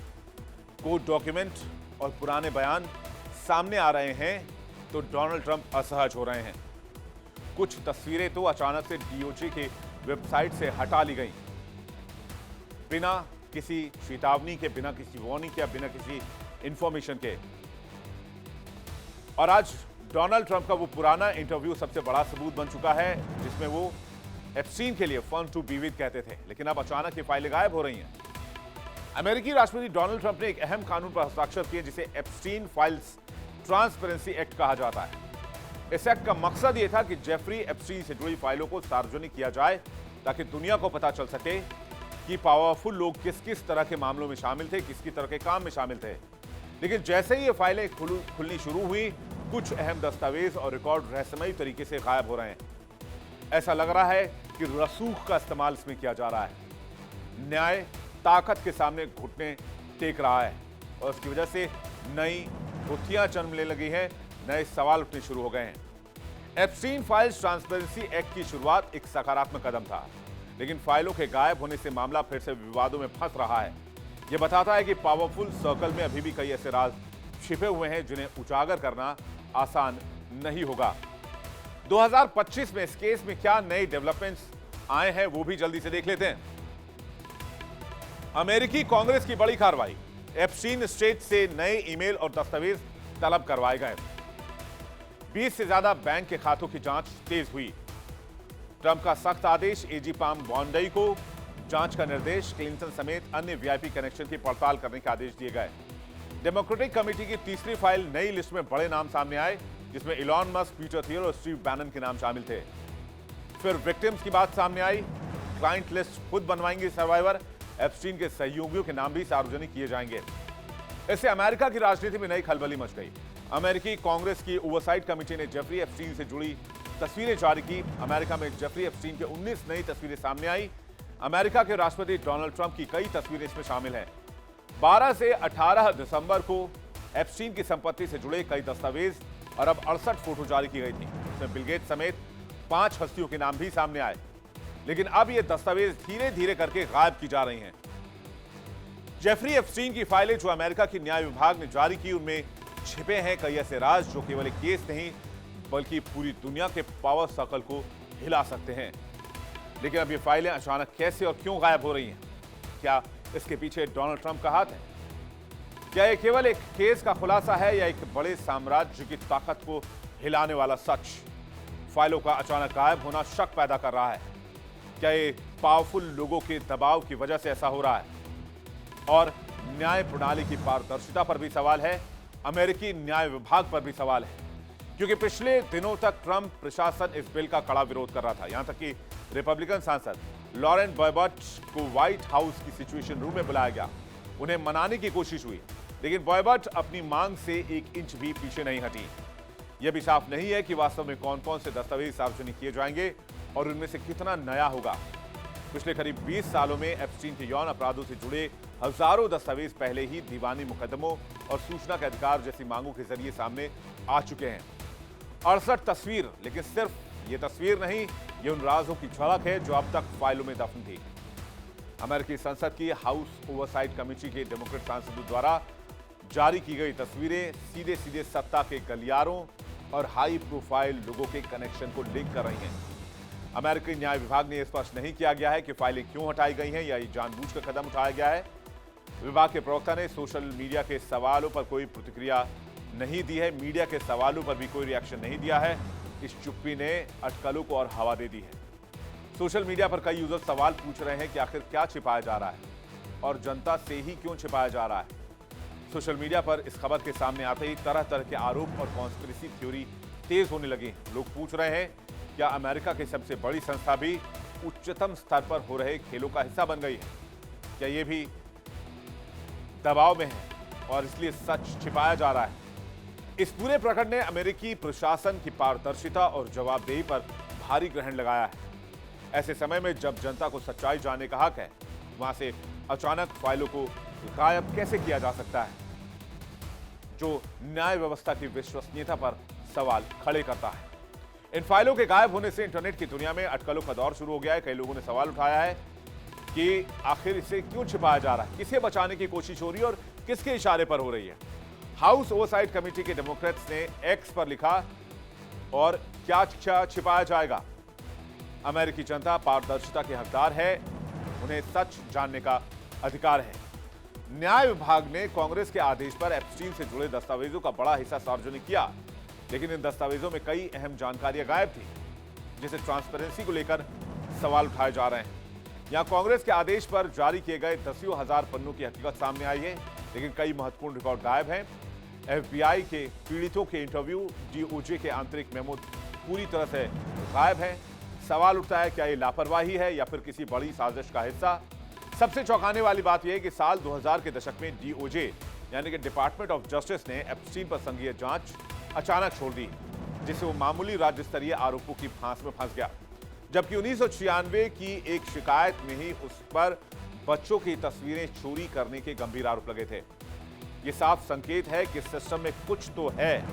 कोर्ट डॉक्यूमेंट और पुराने बयान सामने आ रहे हैं तो डोनाल्ड ट्रंप असहज हो रहे हैं। कुछ तस्वीरें तो अचानक से डीओजे के वेबसाइट से हटा ली गई, बिना किसी चेतावनी के, बिना किसी वार्निंग के, बिना किसी इंफॉर्मेशन के। और आज डोनाल्ड ट्रंप का वो पुराना इंटरव्यू सबसे बड़ा सबूत बन चुका है, जिसमें वो एप्स्टीन के लिए फन टू बी विद कहते थे, लेकिन अब अचानक ये फाइलें गायब हो रही हैं। अमेरिकी राष्ट्रपति डोनाल्ड ट्रंप ने एक अहम कानून पर हस्ताक्षर किए, जिसे एप्स्टीन फाइल्स ट्रांसपेरेंसी एक्ट कहा जाता है। इस एक्ट का मकसद यह था कि जेफरी एप्स्टीन से जुड़ी फाइलों को सार्वजनिक किया जाए, ताकि दुनिया को पता चल सके कि पावरफुल लोग किस किस तरह के मामलों में शामिल थे, किस किस तरह के काम में शामिल थे। लेकिन जैसे ही ये फाइलें खुलनी शुरू हुई, कुछ अहम दस्तावेज और रिकॉर्ड रहस्यमयी तरीके से गायब हो रहे हैं। ऐसा लग रहा है कि रसूख का इस्तेमाल इसमें किया जा रहा है। न्याय ताकत के सामने घुटने टेक रहा है और उसकी वजह से नई गुत्थियां जन्म ले लगी हैं, नए सवाल उठने शुरू हो गए हैं। एप्स्टीन फाइल्स ट्रांसपेरेंसी एक्ट की शुरुआत एक सकारात्मक कदम था, लेकिन फाइलों के गायब होने से मामला फिर से विवादों में फंस रहा है। यह बताता है कि पावरफुल सर्कल में अभी भी कई ऐसे राज छिपे हुए हैं जिन्हें उजागर करना आसान नहीं होगा। 2025 में इस केस में क्या नए डेवलपमेंट्स आए हैं, वो भी जल्दी से देख लेते हैं। अमेरिकी कांग्रेस की बड़ी कार्रवाई, एप्स्टीन स्टेट से नए ईमेल और दस्तावेज तलब करवाए गए। 20 से ज्यादा बैंक के खातों की जांच तेज हुई। ट्रंप का सख्त आदेश, एजी पाम बॉन्डई को जांच का निर्देश, क्लिंटन समेत अन्य वीआईपी कनेक्शन की पड़ताल करने के आदेश दिए गए। डेमोक्रेटिक कमेटी की तीसरी फाइल, नई लिस्ट में बड़े नाम सामने आए, जिसमें इलॉन मस्क, पीटर थियल और स्टीव बैनन के नाम शामिल थे। फिर विक्टिम्स की बात सामने आई, क्लाइंट लिस्ट खुद बनवाएंगे सर्वाइवर, एप्स्टीन के सहयोगियों के नाम भी सार्वजनिक किए जाएंगे। इससे अमेरिका की राजनीति में नई खलबली मच गई। अमेरिकी कांग्रेस की ओवरसाइट कमेटी ने जेफरी एप्स्टीन से जुड़ी तस्वीरें जारी की। अमेरिका में जेफरी एप्स्टीन के 19 नई तस्वीरें सामने आई। अमेरिका के राष्ट्रपति डोनाल्ड ट्रंप की कई तस्वीरें इसमें शामिल हैं। 12 से 18 दिसंबर को एप्स्टीन की संपत्ति से जुड़े कई दस्तावेज और अब 68 फोटो जारी की गई थी। इसमें बिल गेट्स समेत 5 हस्तियों के नाम भी सामने आए, लेकिन अब ये दस्तावेज धीरे धीरे करके गायब की जा रही हैं। जेफरी एप्स्टीन की फाइलें जो अमेरिका की न्याय विभाग ने जारी की, उनमें छिपे हैं कई ऐसे राज जो केवल एक केस नहीं बल्कि पूरी दुनिया के पावर सर्कल को हिला सकते हैं। लेकिन अब ये फाइलें अचानक कैसे और क्यों गायब हो रही हैं? क्या इसके पीछे डोनाल्ड ट्रंप का हाथ है? क्या यह केवल एक केस का खुलासा है या एक बड़े साम्राज्य की ताकत को हिलाने वाला सच? फाइलों का अचानक गायब होना शक पैदा कर रहा है। क्या ये पावरफुल लोगों के दबाव की वजह से ऐसा हो रहा है? और न्याय प्रणाली की पारदर्शिता पर भी सवाल है, अमेरिकी न्याय विभाग पर भी सवाल है, क्योंकि पिछले दिनों तक ट्रंप प्रशासन इस बिल का कड़ा विरोध कर रहा था। यहां तक कि रिपब्लिकन सांसद लॉरेन बॉयबर्ट को व्हाइट हाउस की सिचुएशन रूम में बुलाया गया, उन्हें मनाने की कोशिश हुई, लेकिन बॉयबर्ट अपनी मांग से 1 इंच भी पीछे नहीं हटी। यह भी साफ नहीं है कि वास्तव में कौन कौन से दस्तावेज सार्वजनिक किए जाएंगे और उनमें से कितना नया होगा। पिछले करीब 20 सालों में एप्स्टीन के यौन अपराधों से जुड़े हजारों दस्तावेज पहले ही दीवानी मुकदमों और सूचना के अधिकार जैसी मांगों के जरिए सामने आ चुके हैं। 68 तस्वीर, लेकिन सिर्फ ये तस्वीर नहीं, ये उन राजों की झलक है जो अब तक फाइलों में दफन थी। अमेरिकी संसद की हाउस ओवरसाइट कमेटी के डेमोक्रेट सांसदों द्वारा जारी की गई तस्वीरें सीधे सीधे सत्ता के गलियारों और हाई प्रोफाइल लोगों के कनेक्शन को लिंक कर रही हैं। अमेरिकी न्याय विभाग ने स्पष्ट नहीं किया गया है कि फाइलें क्यों हटाई गई हैं या ये जानबूझकर कदम उठाया गया है। विभाग के प्रवक्ता ने सोशल मीडिया के सवालों पर कोई प्रतिक्रिया नहीं दी है, मीडिया के सवालों पर भी कोई रिएक्शन नहीं दिया है। इस चुप्पी ने अटकलों को और हवा दे दी है। सोशल मीडिया पर कई यूजर सवाल पूछ रहे हैं कि आखिर क्या छिपाया जा रहा है और जनता से ही क्यों छिपाया जा रहा है। सोशल मीडिया पर इस खबर के सामने आते ही तरह तरह के आरोप और कॉन्स्पिरेसी थ्योरी तेज होने लगी। लोग पूछ रहे हैं, क्या अमेरिका की सबसे बड़ी संस्था भी उच्चतम स्तर पर हो रहे खेलों का हिस्सा बन गई है? क्या ये भी दबाव में है और इसलिए सच छिपाया जा रहा है? इस पूरे प्रकरण ने अमेरिकी प्रशासन की पारदर्शिता और जवाबदेही पर भारी ग्रहण लगाया है। ऐसे समय में जब जनता को सच्चाई जानने का हक है, वहां से अचानक फाइलों को गायब कैसे किया जा सकता है, जो न्याय व्यवस्था की विश्वसनीयता पर सवाल खड़े करता है। इन फाइलों के गायब होने से इंटरनेट की दुनिया में अटकलों का दौर शुरू हो गया है। कई लोगों ने सवाल उठाया है कि आखिर इसे क्यों छिपाया जा रहा है, किसे बचाने की कोशिश हो रही है और किसके इशारे पर हो रही है। हाउस ओवरसाइट कमेटी के डेमोक्रेट्स ने एक्स पर लिखा, और क्या छिपाया जाएगा। अमेरिकी जनता पारदर्शिता के हकदार है, उन्हें सच जानने का अधिकार है। न्याय विभाग ने कांग्रेस के आदेश पर एप्स्टीन से जुड़े दस्तावेजों का बड़ा हिस्सा सार्वजनिक किया, लेकिन इन दस्तावेजों में कई अहम जानकारियां गायब थी, जिसे ट्रांसपेरेंसी को लेकर सवाल उठाए जा रहे हैं। यहां कांग्रेस के आदेश पर जारी किए गए दसियों हजार पन्नों की हकीकत सामने आई है, लेकिन कई महत्वपूर्ण रिकॉर्ड गायब हैं। एफबीआई के पीड़ितों के इंटरव्यू, डीओजे के आंतरिक मेमो पूरी तरह से गायब हैं। सवाल उठता है, क्या ये लापरवाही है या फिर किसी बड़ी साजिश का हिस्सा। सबसे चौंकाने वाली बात यह है कि साल 2000 के दशक में डीओजे यानी कि डिपार्टमेंट ऑफ जस्टिस ने एप्स्टीन पर संघीय जांच अचानक छोड़ दी, जिससे वो मामूली राज्य स्तरीय आरोपों की फांस में फंस गया। जबकि 1996 की एक शिकायत में ही उस पर बच्चों की तस्वीरें चोरी करने के गंभीर आरोप लगे थे। ये साफ संकेत है कि सिस्टम में कुछ तो है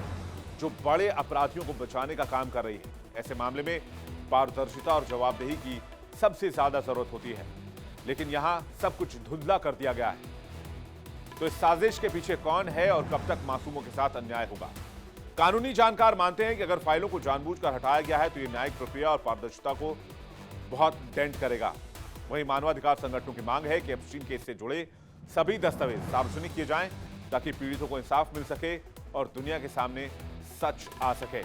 जो बड़े अपराधियों को बचाने का काम कर रही है। ऐसे मामले में पारदर्शिता और जवाबदेही की सबसे ज्यादा जरूरत होती है, लेकिन यहां सब कुछ धुंधला कर दिया गया है। तो इस साजिश के पीछे कौन है और कब तक मासूमों के साथ अन्याय होगा। कानूनी जानकार मानते हैं कि अगर फाइलों को जानबूझकर हटाया गया है तो यह न्यायिक प्रक्रिया और पारदर्शिता को बहुत डेंट करेगा। वहीं मानवाधिकार संगठनों की मांग है कि एप्स्टीन केस से जुड़े सभी दस्तावेज सार्वजनिक किए जाएं, ताकि पीड़ितों को इंसाफ मिल सके और दुनिया के सामने सच आ सके।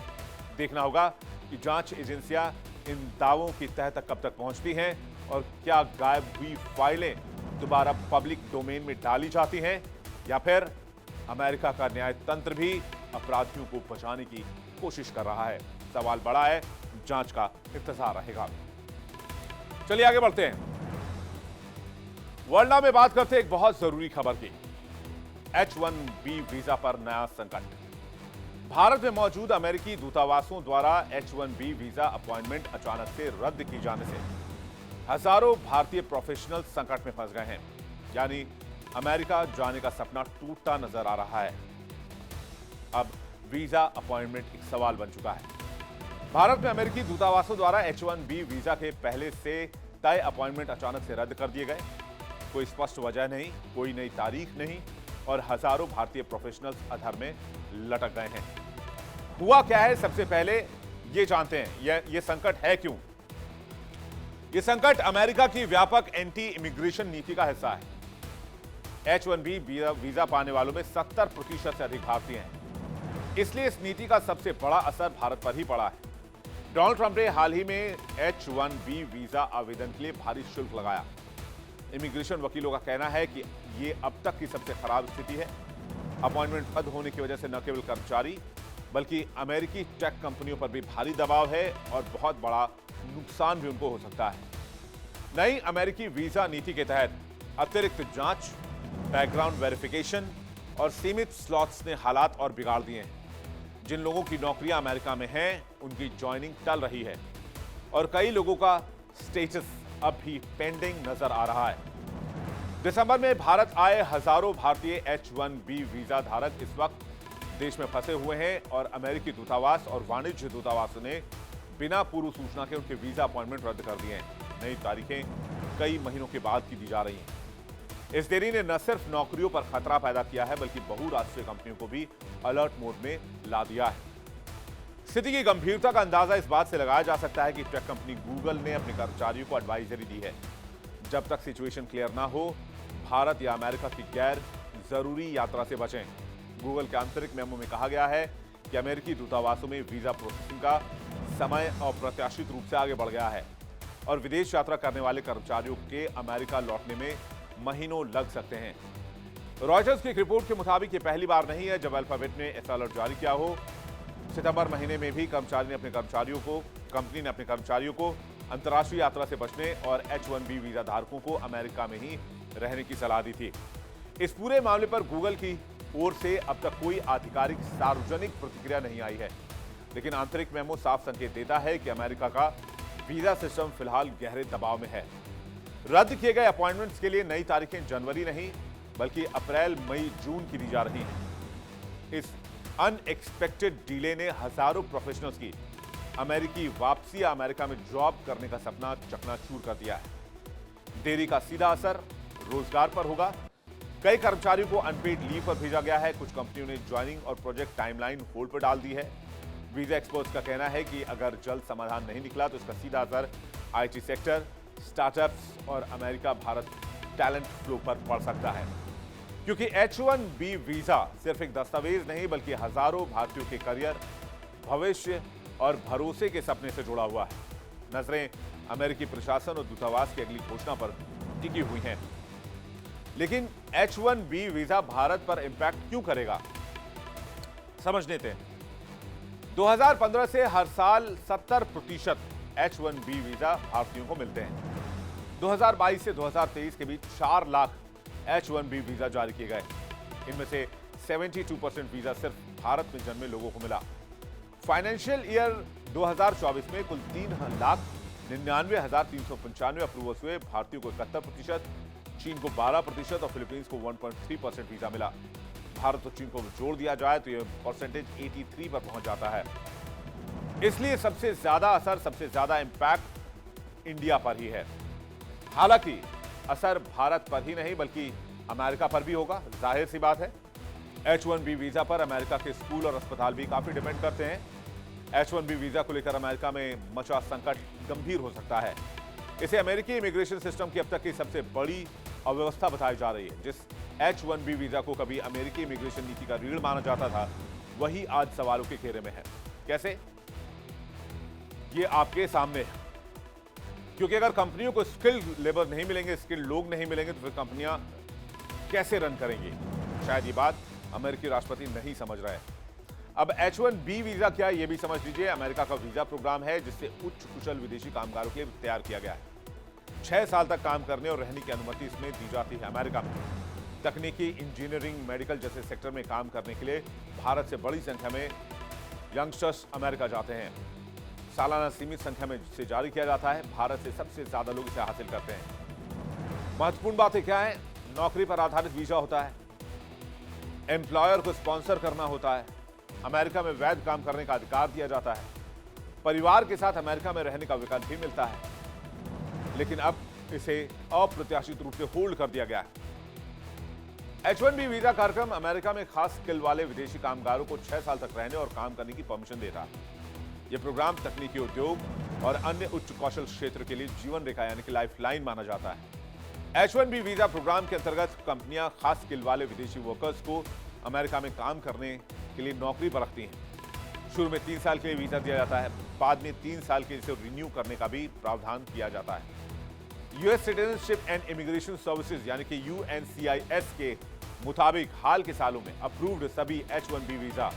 देखना होगा कि जांच एजेंसियां इन दावों की तह तक कब तक पहुंचती हैं और क्या गायब हुई फाइलें दोबारा पब्लिक डोमेन में डाली जाती हैं, या फिर अमेरिका का न्याय तंत्र भी अपराधियों को बचाने की कोशिश कर रहा है। सवाल बड़ा है, जांच का इंतजार रहेगा। चलिए आगे बढ़ते हैं। वर्ल्ड नाउ में बात करते हैं एक बहुत जरूरी खबर की। H-1B वीजा पर नया संकट। भारत में मौजूद अमेरिकी दूतावासों द्वारा H-1B वीजा अपॉइंटमेंट अचानक से रद्द की जाने से हजारों भारतीय प्रोफेशनल संकट में फंस गए हैं। यानी अमेरिका जाने का सपना टूटता नजर आ रहा है। अब वीजा अपॉइंटमेंट एक सवाल बन चुका है। भारत में अमेरिकी दूतावासों द्वारा H-1B वीजा के पहले से तय अपॉइंटमेंट अचानक से रद्द कर दिए गए। कोई स्पष्ट वजह नहीं, कोई नई तारीख नहीं, और हजारों भारतीय प्रोफेशनल्स अधर में लटक गए हैं। हुआ क्या है, सबसे पहले ये जानते हैं। ये संकट है क्यों। ये संकट अमेरिका की व्यापक एंटी इमिग्रेशन नीति का हिस्सा है। H-1B वीजा पाने वालों में 70% से अधिक भारतीय हैं। इसलिए इस नीति का सबसे बड़ा असर भारत पर ही पड़ा है। डोनाल्ड ट्रंप ने हाल ही में H-1B वीजा आवेदन के लिए भारी शुल्क लगाया। इमिग्रेशन वकीलों का कहना है कि ये अब तक की सबसे खराब स्थिति है। अपॉइंटमेंट रद्द होने की वजह से न केवल कर्मचारी बल्कि अमेरिकी टेक कंपनियों पर भी भारी दबाव है और बहुत बड़ा नुकसान भी उनको हो सकता है। नई अमेरिकी वीजा नीति के तहत अतिरिक्त जांच, बैकग्राउंड वेरिफिकेशन और सीमित स्लॉट्स ने हालात और बिगाड़ दिए हैं। जिन लोगों की नौकरियां अमेरिका में हैं, उनकी ज्वाइनिंग टल रही है और कई लोगों का स्टेटस अब भी पेंडिंग नजर आ रहा है। दिसंबर में भारत आए हजारों भारतीय H-1B वीजा धारक इस वक्त देश में फंसे हुए हैं और अमेरिकी दूतावास और वाणिज्य दूतावासों ने बिना पूर्व सूचना के उनके वीजा अपॉइंटमेंट रद्द कर दिए हैं। नई तारीखें कई महीनों के बाद की दी जा रही हैं। इस देरी ने न सिर्फ नौकरियों पर खतरा पैदा किया है बल्कि बहुराष्ट्रीय कंपनियों को भी अलर्ट मोड में ला दिया है। स्थिति की गंभीरता का अंदाजा इस बात से लगाया जा सकता है कि टेक कंपनी गूगल ने अपने कर्मचारियों को एडवाइजरी दी है, जब तक सिचुएशन क्लियर ना हो भारत या अमेरिका की गैर जरूरी यात्रा से बचें। गूगल के आंतरिक मेमो में कहा गया है कि अमेरिकी दूतावासों में वीजा प्रोसेसिंग का समय अप्रत्याशित रूप से आगे बढ़ गया है और विदेश यात्रा करने वाले कर्मचारियों के अमेरिका लौटने में महीनों लग सकते हैं। रॉयटर्स की एक रिपोर्ट के मुताबिक ये पहली बार नहीं है जब अल्फाबेट ने ऐसा अलर्ट जारी किया हो। सितंबर महीने में भी कंपनी ने अपने कर्मचारियों को अंतर्राष्ट्रीय यात्रा से बचने और H-1B वीजा धारकों को अमेरिका में ही रहने की सलाह दी थी। इस पूरे मामले पर गूगल की ओर से अब तक कोई आधिकारिक सार्वजनिक प्रतिक्रिया नहीं आई है, लेकिन आंतरिक मेमो साफ संकेत देता है कि अमेरिका का वीजा सिस्टम फिलहाल गहरे दबाव में है। रद्द किए गए अपॉइंटमेंट्स के लिए नई तारीखें जनवरी नहीं बल्कि अप्रैल, मई, जून की दी जा रही हैं। इस अनएक्सपेक्टेड डिले ने हजारों प्रोफेशनल्स की अमेरिकी वापसी या अमेरिका में जॉब करने का सपना चकनाचूर कर दिया है। देरी का सीधा असर रोजगार पर होगा। कई कर्मचारियों को अनपेड लीव पर भेजा गया है। कुछ कंपनियों ने ज्वाइनिंग और प्रोजेक्ट टाइमलाइन होल्ड पर डाल दी है। वीजा एक्सपर्ट्स का कहना है कि अगर जल्द समाधान नहीं निकला तो इसका सीधा असर आईटी सेक्टर, स्टार्टअप्स और अमेरिका भारत टैलेंट फ्लो पर पड़ सकता है, क्योंकि H-1B वीजा सिर्फ एक दस्तावेज नहीं बल्कि हजारों भारतीयों के करियर, भविष्य और भरोसे के सपने से जुड़ा हुआ है। नजरें अमेरिकी प्रशासन और दूतावास की अगली घोषणा पर टिकी हुई हैं। लेकिन H-1B वीजा भारत पर इंपैक्ट क्यों करेगा, समझ लेते हैं। 2015 से हर साल 70% H-1B वीजा भारतीयों को मिलते हैं। 2022 से 2023 के बीच 4 लाख H-1B वीजा जारी किए गए। इनमें से 72% वीजा सिर्फ भारत में जन्मे लोगों को मिला। फाइनेंशियल ईयर 2024 में कुल 3,99,395 अप्रूवल्स हुए। भारतीयों को 71%, चीन को 12% और फिलीपींस को 1.3% वीजा मिला। भारत और चीन को जोड़ दिया जाए तो यह परसेंटेज 83 पर पहुंच जाता है। इसलिए सबसे ज्यादा असर, सबसे ज्यादा इंपैक्ट इंडिया पर ही है। हालांकि असर भारत पर ही नहीं बल्कि अमेरिका पर भी होगा। जाहिर सी बात है, H-1B वीजा पर अमेरिका के स्कूल और अस्पताल भी काफी डिपेंड करते हैं। H-1B वीजा को लेकर अमेरिका में मचा संकट गंभीर हो सकता है। इसे अमेरिकी इमिग्रेशन सिस्टम की अब तक की सबसे बड़ी अव्यवस्था बताई जा रही है। जिस H-1B वीजा को कभी अमेरिकी इमिग्रेशन नीति का रीढ़ माना जाता था, वही आज सवालों के घेरे में है। कैसे? ये आपके सामने है। क्योंकि अगर कंपनियों को स्किल्ड लेबर नहीं मिलेंगे, स्किल्ड लोग नहीं मिलेंगे, तो फिर कंपनियां कैसे रन करेंगी? शायद ये बात अमेरिकी राष्ट्रपति नहीं समझ रहे हैं। अब H-1B वीजा क्या है, ये भी समझ लीजिए। अमेरिका का वीजा प्रोग्राम है जिससे उच्च कुशल विदेशी कामगारों के लिए तैयार किया गया है। 6 साल तक काम करने और रहने की अनुमति इसमें दी जाती है। अमेरिका में तकनीकी, इंजीनियरिंग, मेडिकल जैसे सेक्टर में काम करने के लिए भारत से बड़ी संख्या में यंगस्टर्स अमेरिका जाते हैं। सालाना सीमित संख्या में इसे जारी किया जाता है। भारत से सबसे ज्यादा लोग इसे हासिल करते हैं। महत्वपूर्ण बातें क्या है? नौकरी पर आधारित वीजा होता है, एम्प्लॉयर को स्पॉन्सर करना होता है, अमेरिका में वैध काम करने का अधिकार दिया जाता है, परिवार के साथ अमेरिका में रहने का विकल्प भी मिलता है। लेकिन अब इसे अप्रत्याशित रूप से होल्ड कर दिया गया है। H-1B वीजा कार्यक्रम अमेरिका में खास स्किल वाले विदेशी कामगारों को 6 साल तक रहने और काम करने की परमिशन देता है। यह प्रोग्राम तकनीकी उद्योग और अन्य उच्च कौशल क्षेत्र के लिए जीवन रेखा यानी कि लाइफलाइन माना जाता है। H-1B वीजा प्रोग्राम के अंतर्गत कंपनियां खास स्किल वाले विदेशी वर्कर्स को अमेरिका में काम करने के लिए नौकरी पर रखती हैं। शुरू में 3 साल के लिए वीजा दिया जाता है, बाद में 3 साल के लिए रिन्यू करने का भी प्रावधान किया जाता है। US citizenship and immigration services यानी कि UNCIS के मुताबिक हाल के सालों में अप्रूव्ड सभी H-1B वीजा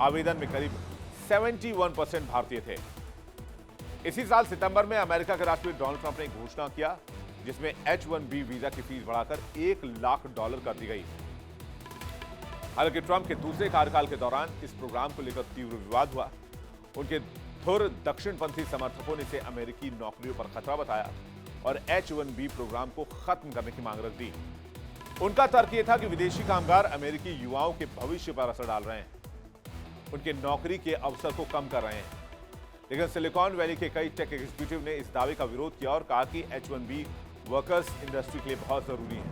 आवेदन में करीब 71% भारतीय थे। इसी साल सितंबर में अमेरिका के राष्ट्रपति डोनाल्ड ट्रंप ने घोषणा किया जिसमें H-1B वीजा की फीस बढ़ाकर $1 लाख कर दी गई। हालांकि ट्रंप के दूसरे कार्यकाल के दौरान इस प्रोग्राम को लेकर तीव्र विवाद हुआ। उनके धुर दक्षिणपंथी समर्थकों ने इसे अमेरिकी नौकरियों पर खतरा बताया और H-1B प्रोग्राम को खत्म करने की मांग रख दी। उनका तर्क यह था कि विदेशी कामगार अमेरिकी युवाओं के भविष्य पर असर डाल रहे हैं, उनके नौकरी के अवसर को कम कर रहे हैं। लेकिन सिलिकॉन वैली के कई टेक एग्जीक्यूटिव ने इस दावे का विरोध किया और कहा कि H-1B वर्कर्स इंडस्ट्री के लिए बहुत जरूरी है।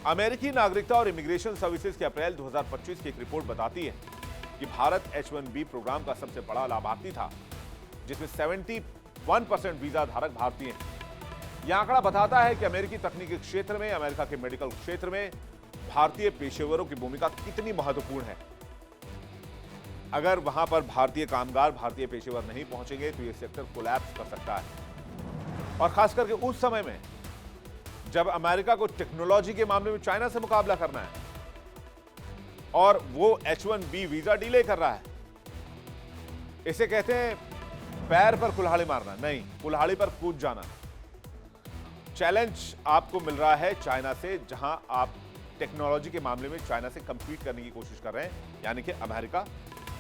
अमेरिकी नागरिकता और इमिग्रेशन सर्विसेज की अप्रैल 2025 की एक रिपोर्ट बताती है कि भारत H-1B प्रोग्राम का सबसे बड़ा लाभार्थी था, जिसमें 71% वीजा धारक भारतीय हैं। यह आंकड़ा बताता है कि अमेरिकी तकनीकी क्षेत्र में, अमेरिका के मेडिकल क्षेत्र में भारतीय पेशेवरों की भूमिका कितनी महत्वपूर्ण है। अगर वहां पर भारतीय कामगार, भारतीय पेशेवर नहीं पहुंचेंगे तो यह सेक्टर कोलैप्स कर सकता है। और खास करके उस समय में जब अमेरिका को टेक्नोलॉजी के मामले में चाइना से मुकाबला करना है और वो H-1B वीजा डिले कर रहा है। इसे कहते हैं पैर पर कुल्हाड़ी मारना, नहीं, कुल्हाड़ी पर कूद जाना। चैलेंज आपको मिल रहा है चाइना से, जहां आप टेक्नोलॉजी के मामले में चाइना से कंपीट करने की कोशिश कर रहे हैं, यानी कि अमेरिका।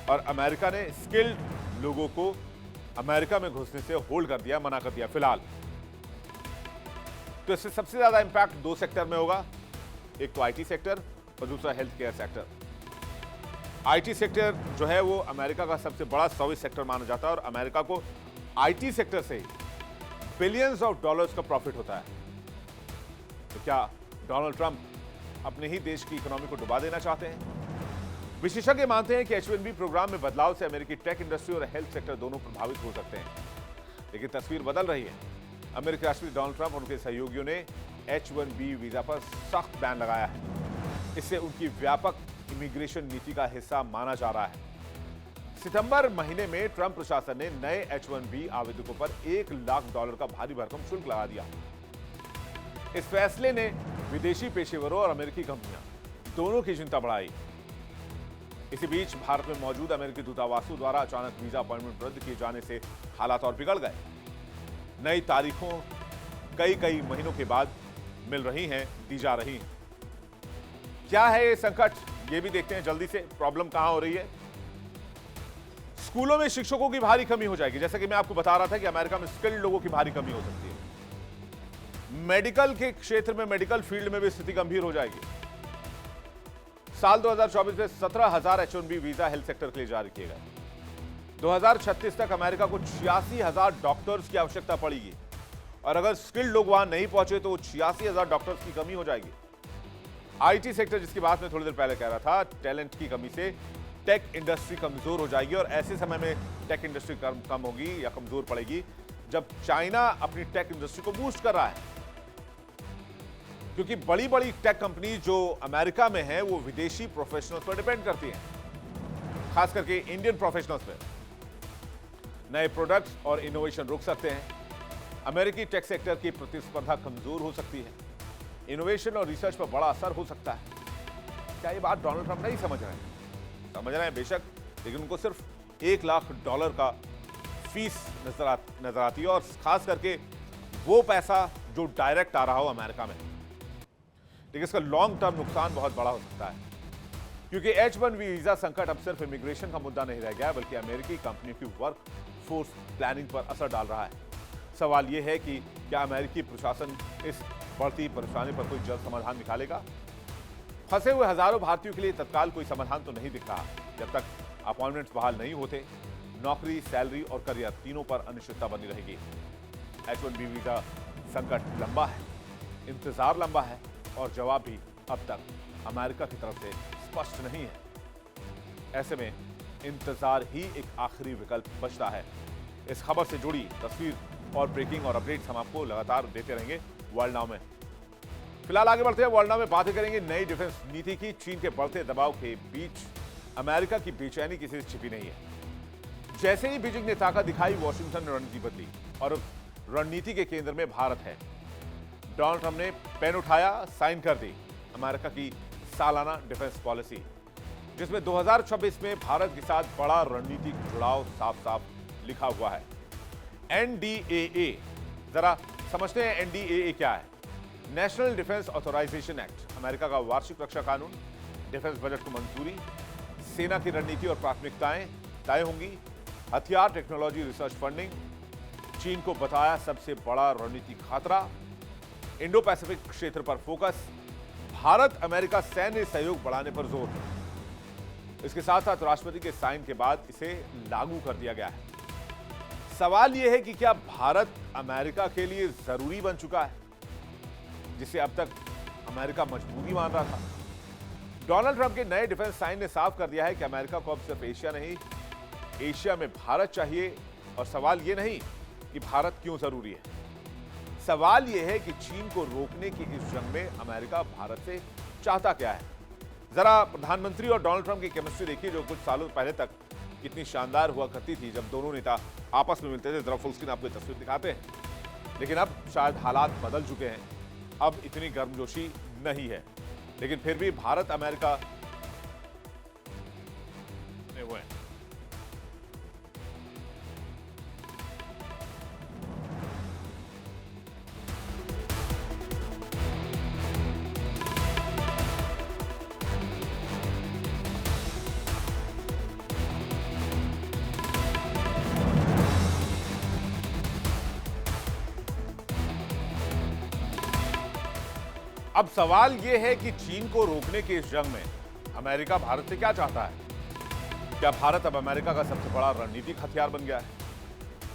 और अमेरिका ने स्किल्ड लोगों को अमेरिका में घुसने से होल्ड कर दिया, मना कर दिया फिलहाल। तो इससे सबसे ज्यादा इंपैक्ट दो सेक्टर में होगा, एक तो आईटी सेक्टर और दूसरा health care sector. IT sector जो है वो अमेरिका का सबसे बड़ा सर्विस सेक्टर माना जाता है और अमेरिका को आईटी सेक्टर से बिलियंस ऑफ डॉलर्स का प्रॉफिट होता है। तो क्या डोनाल्ड ट्रंप अपने ही देश की इकोनॉमी को डुबा देना चाहते हैं? विशेषज्ञ मानते हैं कि H-1B प्रोग्राम में बदलाव से अमेरिकी टेक इंडस्ट्री और हेल्थ सेक्टर दोनों प्रभावित हो सकते हैं। लेकिन तस्वीर बदल रही है। अमेरिकी राष्ट्रपति डोनाल्ड ट्रंप और उनके सहयोगियों ने H-1B वीजा पर सख्त बैन लगाया है। इससे उनकी व्यापक इमिग्रेशन नीति का हिस्सा माना जा रहा है। सितंबर महीने में ट्रंप प्रशासन ने नए H-1B आवेदकों पर $1 लाख का भारी भरकम शुल्क लगा दिया। इस फैसले ने विदेशी पेशेवरों और अमेरिकी कंपनियां दोनों की चिंता बढ़ाई। इसी बीच भारत में मौजूद अमेरिकी दूतावासों द्वारा अचानक वीजा अपॉइंटमेंट रद्द किए जाने से हालात और बिगड़ गए। नई तारीखों कई महीनों के बाद मिल रही हैं, दी जा रही हैं। क्या है ये संकट, ये भी देखते हैं जल्दी से। प्रॉब्लम कहां हो रही है? स्कूलों में शिक्षकों की भारी कमी हो जाएगी। जैसा कि मैं आपको बता रहा था कि अमेरिका में स्किल्ड लोगों की भारी कमी हो सकती है। मेडिकल के क्षेत्र में, मेडिकल फील्ड में भी स्थिति गंभीर हो जाएगी। साल 2024 में 17,000 H-1B वीजा हेल्थ सेक्टर के लिए जारी किए गए। 2036 तक अमेरिका को 86,000 डॉक्टर्स की आवश्यकता पड़ेगी और अगर स्किल्ड लोग वहां नहीं पहुंचे तो 86,000 डॉक्टर्स की कमी हो जाएगी। आईटी सेक्टर, जिसकी बात मैं थोड़ी देर पहले कह रहा था, टैलेंट की कमी से टेक इंडस्ट्री कमजोर हो जाएगी और ऐसे समय में टेक इंडस्ट्री कम होगी या कमजोर पड़ेगी जब चाइना अपनी टेक इंडस्ट्री को बूस्ट कर रहा है। क्योंकि बड़ी बड़ी टेक कंपनी जो अमेरिका में है वो विदेशी प्रोफेशनल्स पर डिपेंड करती हैं, खास करके इंडियन प्रोफेशनल्स पर। नए प्रोडक्ट्स और इनोवेशन रुक सकते हैं। अमेरिकी टेक सेक्टर की प्रतिस्पर्धा कमजोर हो सकती है। इनोवेशन और रिसर्च पर बड़ा असर हो सकता है। क्या ये बात डोनाल्ड ट्रंप नहीं समझ रहे हैं? समझ रहे हैं बेशक, लेकिन उनको सिर्फ $1 लाख का फीस नजर आती है और खास करके वो पैसा जो डायरेक्ट आ रहा हो अमेरिका में। लेकिन इसका लॉन्ग टर्म नुकसान बहुत बड़ा हो सकता है क्योंकि H-1B वीजा संकट अब सिर्फ इमिग्रेशन का मुद्दा नहीं रह गया बल्कि अमेरिकी कंपनियों की वर्क फोर्स प्लानिंग पर असर डाल रहा है। सवाल यह है कि क्या अमेरिकी प्रशासन इस बढ़ती परेशानी पर कोई जल्द समाधान निकालेगा? फंसे हुए हजारों भारतीयों के लिए तत्काल कोई समाधान तो नहीं दिख रहा। जब तक अपॉइंटमेंट्स बहाल नहीं होते, नौकरी, सैलरी और करियर तीनों पर अनिश्चितता बनी रहेगी। H-1B वीजा संकट लंबा है, इंतजार लंबा है और जवाब भी अब तक अमेरिका की तरफ से स्पष्ट नहीं है। ऐसे में इंतजार ही एक आखिरी विकल्प बचता है। इस खबर से जुड़ी तस्वीर और ब्रेकिंग और अपडेट्स हम आपको लगातार देते रहेंगे वर्ल्ड नाउ में। फिलहाल आगे बढ़ते हैं, वर्ल्ड नाउ में बातें करेंगे नई डिफेंस नीति की। चीन के बढ़ते दबाव के बीच अमेरिका की बेचैनी किसी से छिपी नहीं है। जैसे ही बीजिंग ने ताकत दिखाई, वॉशिंगटन ने रणनीति बदली और रणनीति के केंद्र में भारत है। डोनाल्ड ट्रंप ने पेन उठाया, साइन कर दी अमेरिका की सालाना डिफेंस पॉलिसी, जिसमें 2026 में भारत के साथ बड़ा रणनीतिक जुड़ाव साफ साफ लिखा हुआ है। NDAA, जरा समझते हैं NDAA क्या है। National defence authorisation act, America का वार्षिक रक्षा कानून। डिफेंस बजट को मंजूरी, सेना की रणनीति और प्राथमिकताएं तय होंगी, हथियार, टेक्नोलॉजी, रिसर्च फंडिंग। चीन को बताया सबसे बड़ा रणनीतिक खतरा, इंडो पैसिफिक क्षेत्र पर फोकस, भारत अमेरिका सैन्य सहयोग बढ़ाने पर जोर। इसके साथ साथ राष्ट्रपति के साइन के बाद इसे लागू कर दिया गया है। सवाल यह है कि क्या भारत अमेरिका के लिए जरूरी बन चुका है, जिसे अब तक अमेरिका मजबूरी मान रहा था? डोनाल्ड ट्रंप के नए डिफेंस साइन ने साफ कर दिया है कि अमेरिका को अब सिर्फ एशिया नहीं, एशिया में भारत चाहिए। और सवाल यह नहीं कि भारत क्यों जरूरी है, सवाल यह है कि चीन को रोकने की इस जंग में अमेरिका भारत से चाहता क्या है। जरा प्रधानमंत्री और डोनाल्ड ट्रंप की केमिस्ट्री देखिए, जो कुछ सालों पहले तक कितनी शानदार हुआ करती थी जब दोनों नेता आपस में मिलते थे। जरा फुल स्क्रीन आपको तस्वीर दिखाते हैं। लेकिन अब शायद हालात बदल चुके हैं, अब इतनी गर्मजोशी नहीं है। लेकिन फिर भी भारत अमेरिका हुए हैं। अब सवाल यह है कि चीन को रोकने की इस जंग में अमेरिका भारत से क्या चाहता है? क्या भारत अब अमेरिका का सबसे बड़ा रणनीतिक हथियार बन गया है,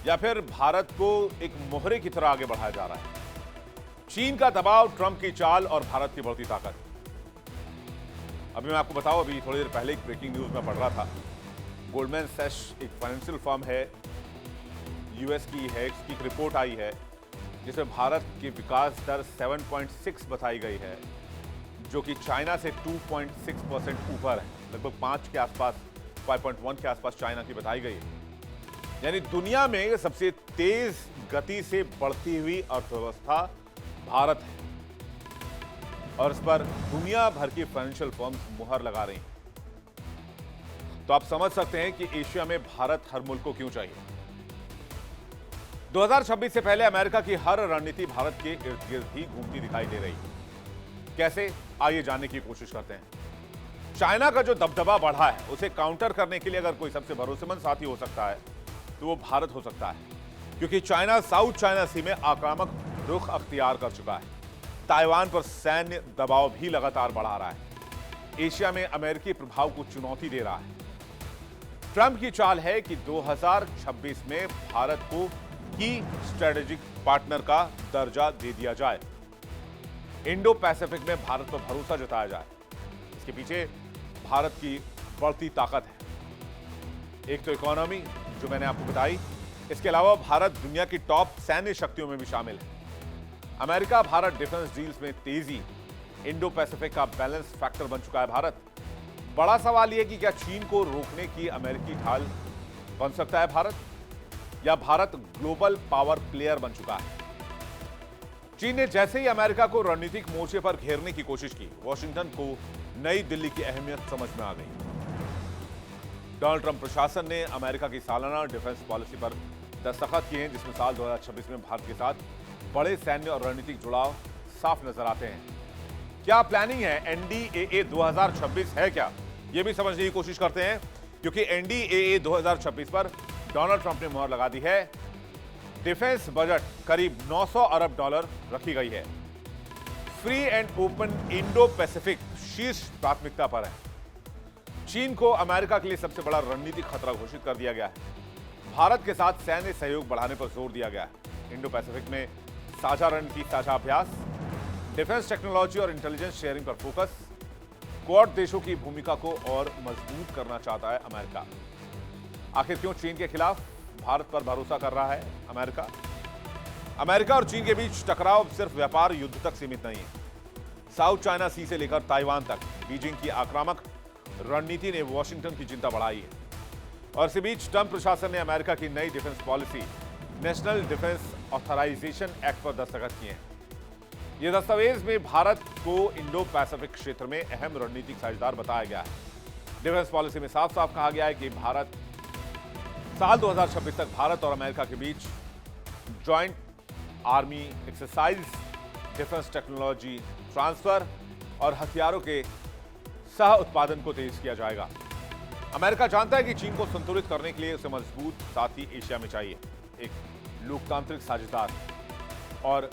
या फिर भारत को एक मोहरे की तरह आगे बढ़ाया जा रहा है? चीन का दबाव, ट्रंप की चाल और भारत की बढ़ती ताकत। अभी मैं आपको बताऊं, अभी थोड़ी देर पहले एक ब्रेकिंग न्यूज में पढ़ रहा था। गोल्डमैन सैश एक फाइनेंशियल फर्म है, यूएस की है, इसकी एक रिपोर्ट आई है जिसमें भारत की विकास दर 7.6 बताई गई है, जो कि चाइना से 2.6% ऊपर है। लगभग 5 के आसपास, 5.1 के आसपास चाइना की बताई गई है। यानी दुनिया में सबसे तेज गति से बढ़ती हुई अर्थव्यवस्था भारत है, और इस पर दुनिया भर की फाइनेंशियल फर्म्स मुहर लगा रही हैं। तो आप समझ सकते हैं कि एशिया में भारत हर मुल्क को क्यों चाहिए। 2026 से पहले अमेरिका की हर रणनीति भारत के इर्द गिर्द ही घूमती दिखाई दे रही। कैसे, आइए जानने की कोशिश करते हैं। चाइना का जो दबदबा बढ़ा है, उसे काउंटर करने के लिए अगर कोई सबसे भरोसेमंद साथी हो सकता है तो वो भारत हो सकता है, क्योंकि चाइना साउथ चाइना सी में आक्रामक रुख अख्तियार कर चुका है। ताइवान पर सैन्य दबाव भी लगातार बढ़ा रहा है। एशिया में अमेरिकी प्रभाव को चुनौती दे रहा है। ट्रंप की चाल है कि 2026 में भारत को की स्ट्रेटेजिक पार्टनर का दर्जा दे दिया जाए, इंडो पैसिफिक में भारत पर भरोसा जताया जाए। इसके पीछे भारत की बढ़ती ताकत है। एक तो इकोनॉमी, जो मैंने आपको बताई, इसके अलावा भारत दुनिया की टॉप सैन्य शक्तियों में भी शामिल है। अमेरिका भारत डिफेंस डील्स में तेजी, इंडो पैसिफिक का बैलेंस फैक्टर बन चुका है भारत। बड़ा सवाल यह कि क्या चीन को रोकने की अमेरिकी ढाल बन सकता है भारत, या भारत ग्लोबल पावर प्लेयर बन चुका है? चीन ने जैसे ही अमेरिका को रणनीतिक मोर्चे पर घेरने की कोशिश की, वॉशिंगटन को नई दिल्ली की अहमियत समझ में आ गई। डोनाल्ड ट्रंप प्रशासन ने अमेरिका की सालाना डिफेंस पॉलिसी पर दस्तखत किए हैं, जिसमें साल 2026 में भारत के साथ बड़े सैन्य और रणनीतिक जुड़ाव साफ नजर आते हैं। क्या प्लानिंग है? एनडीएए 2026 है क्या? यह भी समझने की कोशिश करते हैं, क्योंकि एनडीएए 2026 पर डोनाल्ड ट्रंप ने मुहर लगा दी है। डिफेंस बजट करीब 900 अरब डॉलर रखी गई है। Free and open Indo Pacific शीर्ष प्राथमिकता पर है। चीन को अमेरिका के लिए सबसे बड़ा रणनीतिक खतरा घोषित कर दिया गया है। भारत के साथ सैन्य सहयोग बढ़ाने पर जोर दिया गया है। इंडो पैसिफिक में साझा रणनीति, साझा अभ्यास, डिफेंस टेक्नोलॉजी और इंटेलिजेंस शेयरिंग पर फोकस। क्वाड देशों की भूमिका को और मजबूत करना चाहता है अमेरिका। आखिर क्यों चीन के खिलाफ भारत पर भरोसा कर रहा है अमेरिका? अमेरिका और चीन के बीच टकराव सिर्फ व्यापार युद्ध तक सीमित नहीं है। साउथ चाइना सी से लेकर ताइवान तक बीजिंग की आक्रामक रणनीति ने वॉशिंगटन की चिंता बढ़ाई है। और इसी बीच ट्रंप प्रशासन ने अमेरिका की नई defence policy, national defence authorisation act पर दस्तखत किए हैं। यह दस्तावेज में भारत को इंडो पैसिफिक क्षेत्र में अहम रणनीतिक साझेदार बताया गया है। डिफेंस पॉलिसी में साफ साफ कहा गया है कि साल 2026 तक भारत और अमेरिका के बीच joint army exercise, defence technology transfer और हथियारों के सह उत्पादन को तेज किया जाएगा। अमेरिका जानता है कि चीन को संतुलित करने के लिए उसे मजबूत साथी एशिया में चाहिए, एक लोकतांत्रिक साझेदार, और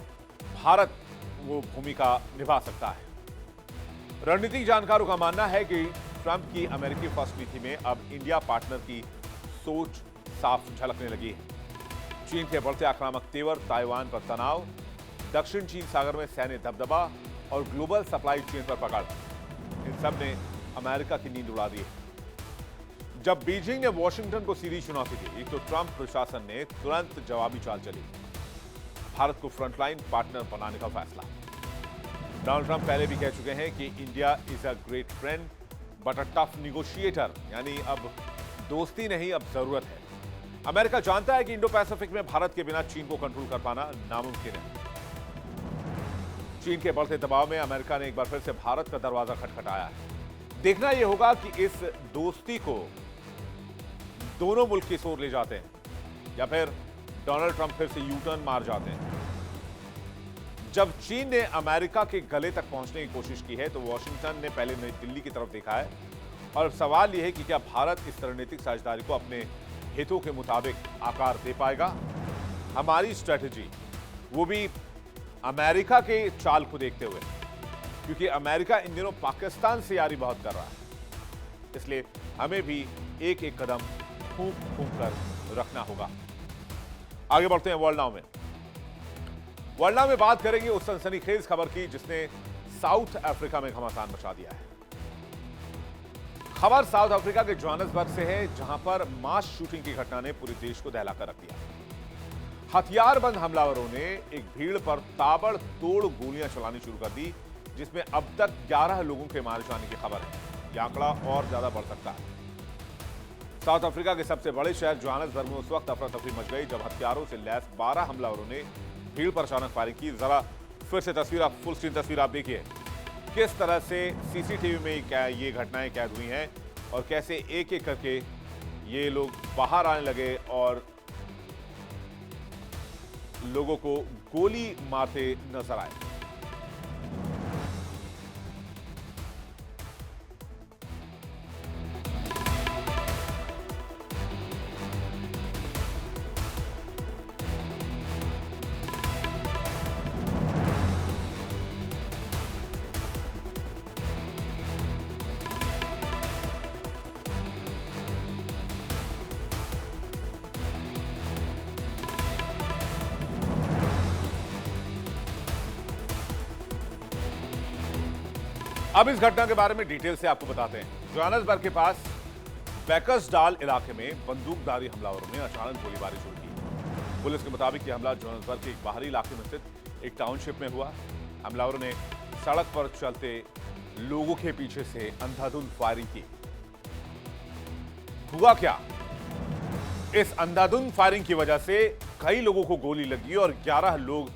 भारत वो भूमिका निभा सकता है। रणनीतिक जानकारों का मानना है कि ट्रंप की अमेरिकी फर्स्ट नीति में अब इंडिया पार्टनर की सोच साफ झलकने लगी है। चीन के बढ़ते आक्रामक तेवर, ताइवान पर तनाव, दक्षिण चीन सागर में सैन्य दबदबा और ग्लोबल सप्लाई चेन पर पकड़, इन सब ने अमेरिका की नींद उड़ा दी है। जब बीजिंग ने वॉशिंगटन को सीधी चुनौती दी, तो ट्रंप प्रशासन ने तुरंत जवाबी चाल चली, भारत को फ्रंटलाइन पार्टनर बनाने का फैसला। डोनाल्ड ट्रंप पहले भी कह चुके हैं कि India is a great friend but a tough negotiator, यानी अब दोस्ती नहीं, अब जरूरत है। अमेरिका जानता है कि इंडो पैसिफिक में भारत के बिना चीन को कंट्रोल कर पाना नामुमकिन है। चीन के बढ़ते दबाव में अमेरिका ने एक बार फिर से भारत का दरवाजा खटखटाया है। देखना यह होगा कि इस दोस्ती को दोनों मुल्क की ओर ले जाते हैं या फिर डोनाल्ड ट्रंप फिर से यू टर्न मार जाते हैं। जब चीन ने अमेरिका के गले तक पहुंचने की कोशिश की है, तो वॉशिंगटन ने पहले नई दिल्ली की तरफ देखा है, और सवाल यह है कि क्या भारत इस रणनीतिक साझेदारी को अपने हितों के मुताबिक आकार दे पाएगा। हमारी स्ट्रेटजी, वो भी अमेरिका के चाल को देखते हुए, क्योंकि अमेरिका इन दिनों पाकिस्तान से यारी बहुत कर रहा है, इसलिए हमें भी एक एक कदम फूंक फूंक कर रखना होगा। आगे बढ़ते हैं वर्ल्ड नाउ में। वर्ल्ड नाउ में बात करेंगे उस सनसनीखेज खबर की जिसने साउथ अफ्रीका में घमासान मचा दिया है। खबर साउथ अफ्रीका के जोहान्सबर्ग से है, जहां पर मास शूटिंग की घटना ने पूरे देश को दहला कर रख दिया। हथियारबंद हमलावरों ने एक भीड़ पर ताबड़तोड़ गोलियां चलानी शुरू कर दी, जिसमें अब तक 11 लोगों के मारे जाने की खबर है। यह आंकड़ा और ज्यादा बढ़ सकता है। साउथ अफ्रीका के सबसे बड़े शहर जोहान्सबर्ग में उस वक्त अफरा तफरी मच गई जब हथियारों से लैस 12 हमलावरों ने भीड़ पर अचानक फायरिंग की। जरा फिर से तस्वीर, आप फुल स्क्रीन तस्वीर आप देखिए किस तरह से सीसीटीवी में क्या ये घटनाएं कैद हुई हैं और कैसे एक एक करके ये लोग बाहर आने लगे और लोगों को गोली मारते नजर आए। अब इस घटना के बारे में डिटेल से आपको बताते हैं। जोहान्सबर्ग के पास बैकर्सडाल इलाके में बंदूकधारी हमलावरों ने अचानक गोलीबारी शुरू की। पुलिस के मुताबिक यह हमला जोहान्सबर्ग के एक बाहरी इलाके में स्थित एक टाउनशिप में हुआ। हमलावरों ने सड़क पर चलते लोगों के पीछे से अंधाधुंध फायरिंग की। हुआ क्या, इस अंधाधुंध फायरिंग की वजह से कई लोगों को गोली लगी और 11 लोग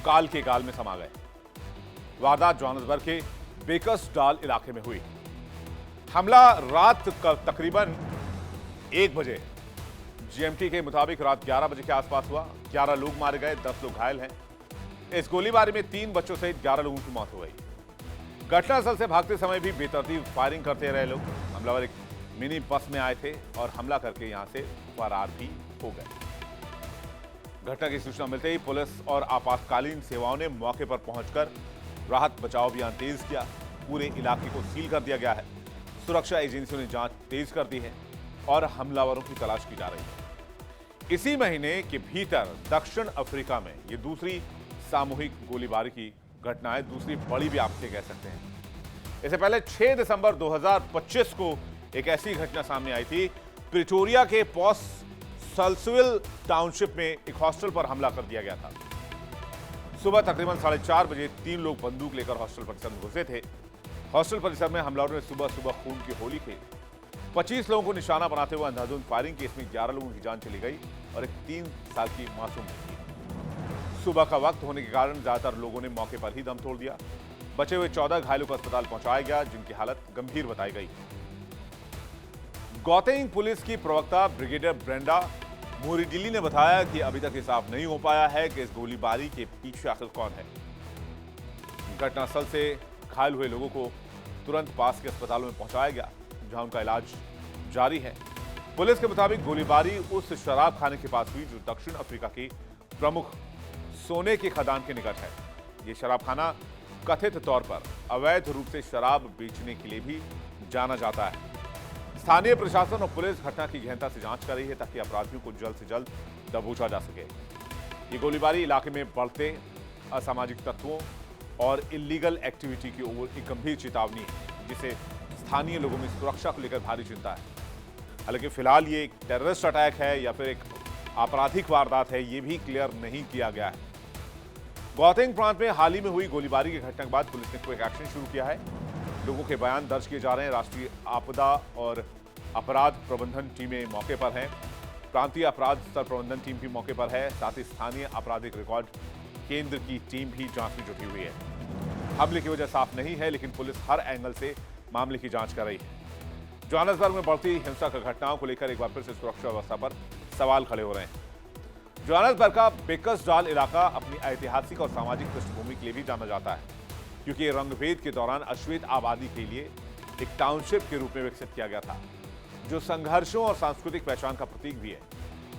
काल के गाल में समा गए। वारदात जोहान्सबर्ग के बैकर्सडाल इलाके में हुई। हमला रात का तकरीबन 1 बजे जीएमटी के मुताबिक रात 11 बजे के आसपास हुआ। 11 लोग मारे गए, 10 लोग घायल हैं। इस गोलीबारी में 3 बच्चों सहित 11 लोगों की मौत हो गई। घटनास्थल से भागते समय भी बेतरतीब फायरिंग करते रहे लोग। हमलावर एक मिनी बस में आए थे और हमला करके यहां से फरार भी हो गए। घटना की सूचना मिलते ही पुलिस और आपातकालीन सेवाओं ने मौके पर पहुंचकर राहत बचाव अभियान तेज किया। पूरे इलाके को सील कर दिया गया है। सुरक्षा एजेंसियों ने जांच तेज कर दी है और हमलावरों की तलाश की जा रही है। इसी महीने के भीतर दक्षिण अफ्रीका में यह दूसरी सामूहिक गोलीबारी की घटना है, दूसरी बड़ी भी आप कह सकते हैं। इससे पहले 6 दिसंबर 2025 को एक ऐसी घटना सामने आई थी। प्रिटोरिया के पॉस सल्सविल टाउनशिप में एक हॉस्टल पर हमला कर दिया गया था। सुबह तकरीबन 4:30 बजे 3 लोग बंदूक लेकर हॉस्टल परिसर में घुसे थे। हॉस्टल परिसर में हमलावरों ने सुबह सुबह खून की होली खेली। 25 लोगों को निशाना बनाते हुए अंधाधुंध फायरिंग की। इसमें 11 लोगों की जान चली गई और एक 3 साल की मासूम थी। सुबह का वक्त होने के कारण ज्यादातर लोगों ने मौके पर ही दम तोड़ दिया। बचे हुए 14 घायलों को अस्पताल पहुंचाया गया, जिनकी हालत गंभीर बताई गई। गौतेंग पुलिस की प्रवक्ता ब्रिगेडियर ब्रेंडा मोरिडिली ने बताया कि अभी तक साफ नहीं हो पाया है कि इस गोलीबारी के पीछे आखिर कौन है। घटनास्थल से घायल हुए लोगों को तुरंत पास के अस्पतालों में पहुंचाया गया, जहां उनका इलाज जारी है। पुलिस के मुताबिक गोलीबारी उस शराब खाने के पास हुई जो दक्षिण अफ्रीका की प्रमुख सोने की खदान के निकट है। यह शराब खाना कथित तौर पर अवैध रूप से शराब बेचने के लिए भी जाना जाता है। स्थानीय प्रशासन और पुलिस घटना की गहनता से जांच कर रही है ताकि अपराधियों को जल्द से जल्द दबोचा जा सके। ये गोलीबारी इलाके में बढ़ते असामाजिक तत्वों और इलीगल एक्टिविटी की ओर एक गंभीर चेतावनी है, जिसे स्थानीय लोगों में सुरक्षा को लेकर भारी चिंता है। हालांकि फिलहाल ये एक टेररिस्ट अटैक है या फिर एक आपराधिक वारदात है, ये भी क्लियर नहीं किया गया है। गौतेंग प्रांत में हाल ही में हुई गोलीबारी की घटना के बाद पुलिस ने क्विक एक्शन शुरू किया है। लोगों के बयान दर्ज किए जा रहे हैं। राष्ट्रीय आपदा और अपराध प्रबंधन टीमें मौके पर हैं। प्रांतीय अपराध स्तर प्रबंधन टीम भी मौके पर है। साथ ही स्थानीय आपराधिक रिकॉर्ड केंद्र की टीम भी जांच में जुटी हुई है। हमले की वजह साफ नहीं है, लेकिन पुलिस हर एंगल से मामले की जांच कर रही है। जोहान्सबर्ग में बढ़ती हिंसक घटनाओं को लेकर एक बार फिर से सुरक्षा व्यवस्था पर सवाल खड़े हो रहे हैं। जोहान्सबर्ग का बैकर्सडाल इलाका अपनी ऐतिहासिक और सामाजिक पृष्ठभूमि के लिए भी जाना जाता है, क्योंकि रंगभेद के दौरान अश्वेत आबादी के लिए एक टाउनशिप के रूप में विकसित किया गया था, जो संघर्षों और सांस्कृतिक पहचान का प्रतीक भी है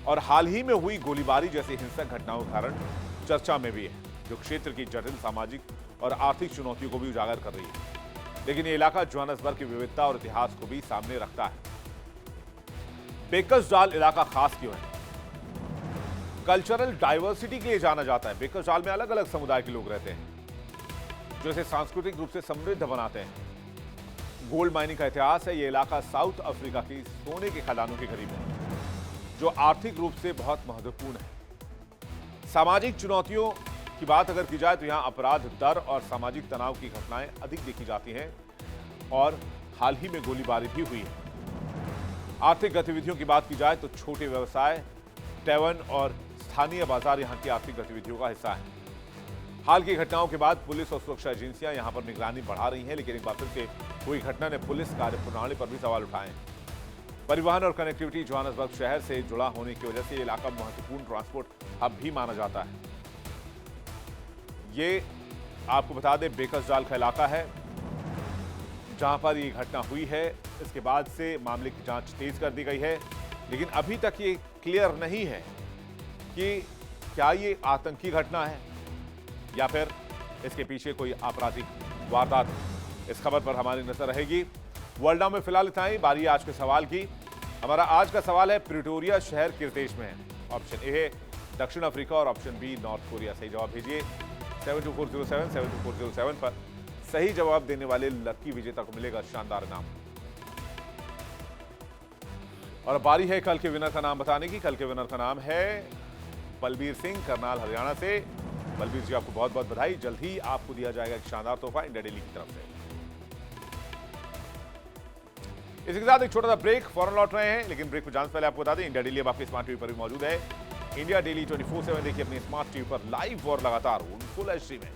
और हाल ही में हुई गोलीबारी जैसी हिंसक घटनाओं के कारण चर्चा में भी है, जो क्षेत्र की जटिल सामाजिक और आर्थिक चुनौतियों को भी उजागर कर रही है। लेकिन ये इलाका जोहान्सबर्ग की विविधता और इतिहास को भी सामने रखता है। बेकर्सडाल इलाका खास क्यों है? कल्चरल डाइवर्सिटी के लिए जाना जाता है। बेकर्सडाल में अलग अलग समुदाय के लोग रहते हैं जो इसे सांस्कृतिक रूप से समृद्ध बनाते हैं। गोल्ड माइनिंग का इतिहास है। यह इलाका साउथ अफ्रीका की सोने के खदानों के करीब है, जो आर्थिक रूप से बहुत महत्वपूर्ण है। सामाजिक चुनौतियों की बात अगर की जाए तो यहां अपराध दर और सामाजिक तनाव की घटनाएं अधिक देखी जाती हैं और हाल ही में गोलीबारी भी हुई है। आर्थिक गतिविधियों की बात की जाए तो छोटे व्यवसाय, टैवर्न और स्थानीय बाजार यहां की आर्थिक गतिविधियों का हिस्सा है। हाल की घटनाओं के बाद पुलिस और सुरक्षा एजेंसियां यहां पर निगरानी बढ़ा रही हैं, लेकिन एक बार फिर से हुई घटना ने पुलिस कार्यप्रणाली पर भी सवाल उठाए हैं। परिवहन और कनेक्टिविटी जोहान्सबर्ग शहर से जुड़ा होने की वजह से ये इलाका महत्वपूर्ण ट्रांसपोर्ट हब भी माना जाता है। ये आपको बता दें बेकर्सडाल का इलाका है जहां पर ये घटना हुई है। इसके बाद से मामले की जांच तेज कर दी गई है, लेकिन अभी तक ये क्लियर नहीं है कि क्या ये आतंकी घटना है या फिर इसके पीछे कोई आपराधिक वारदात है। इस खबर पर हमारी नजर रहेगी। वर्ल्ड नाउ में फिलहाल इतना ही। बारी आज के सवाल की। हमारा आज का सवाल है, प्रिटोरिया शहर किस देश में है? ऑप्शन ए है दक्षिण अफ्रीका और ऑप्शन बी नॉर्थ कोरिया। सही जवाब भेजिए 72407 पर। सही जवाब देने वाले लकी विजेता को मिलेगा शानदार इनाम। और बारी है कल के विनर का नाम बताने की। कल के विनर का नाम है बलबीर सिंह, करनाल हरियाणा से। बलबीर जी, आपको बहुत बहुत बधाई। जल्द ही आपको दिया जाएगा एक शानदार तोहफा इंडिया डेली की तरफ से। इसी के साथ एक छोटा सा ब्रेक, फौरन लौट रहे हैं, लेकिन ब्रेक में जाने से पहले आपको बता दें इंडिया डेली अब आपके स्मार्ट टीवी पर भी मौजूद है। इंडिया डेली 24/7 देखिए अपनी स्मार्ट टीवी पर लाइव और लगातार फुल एचडी में।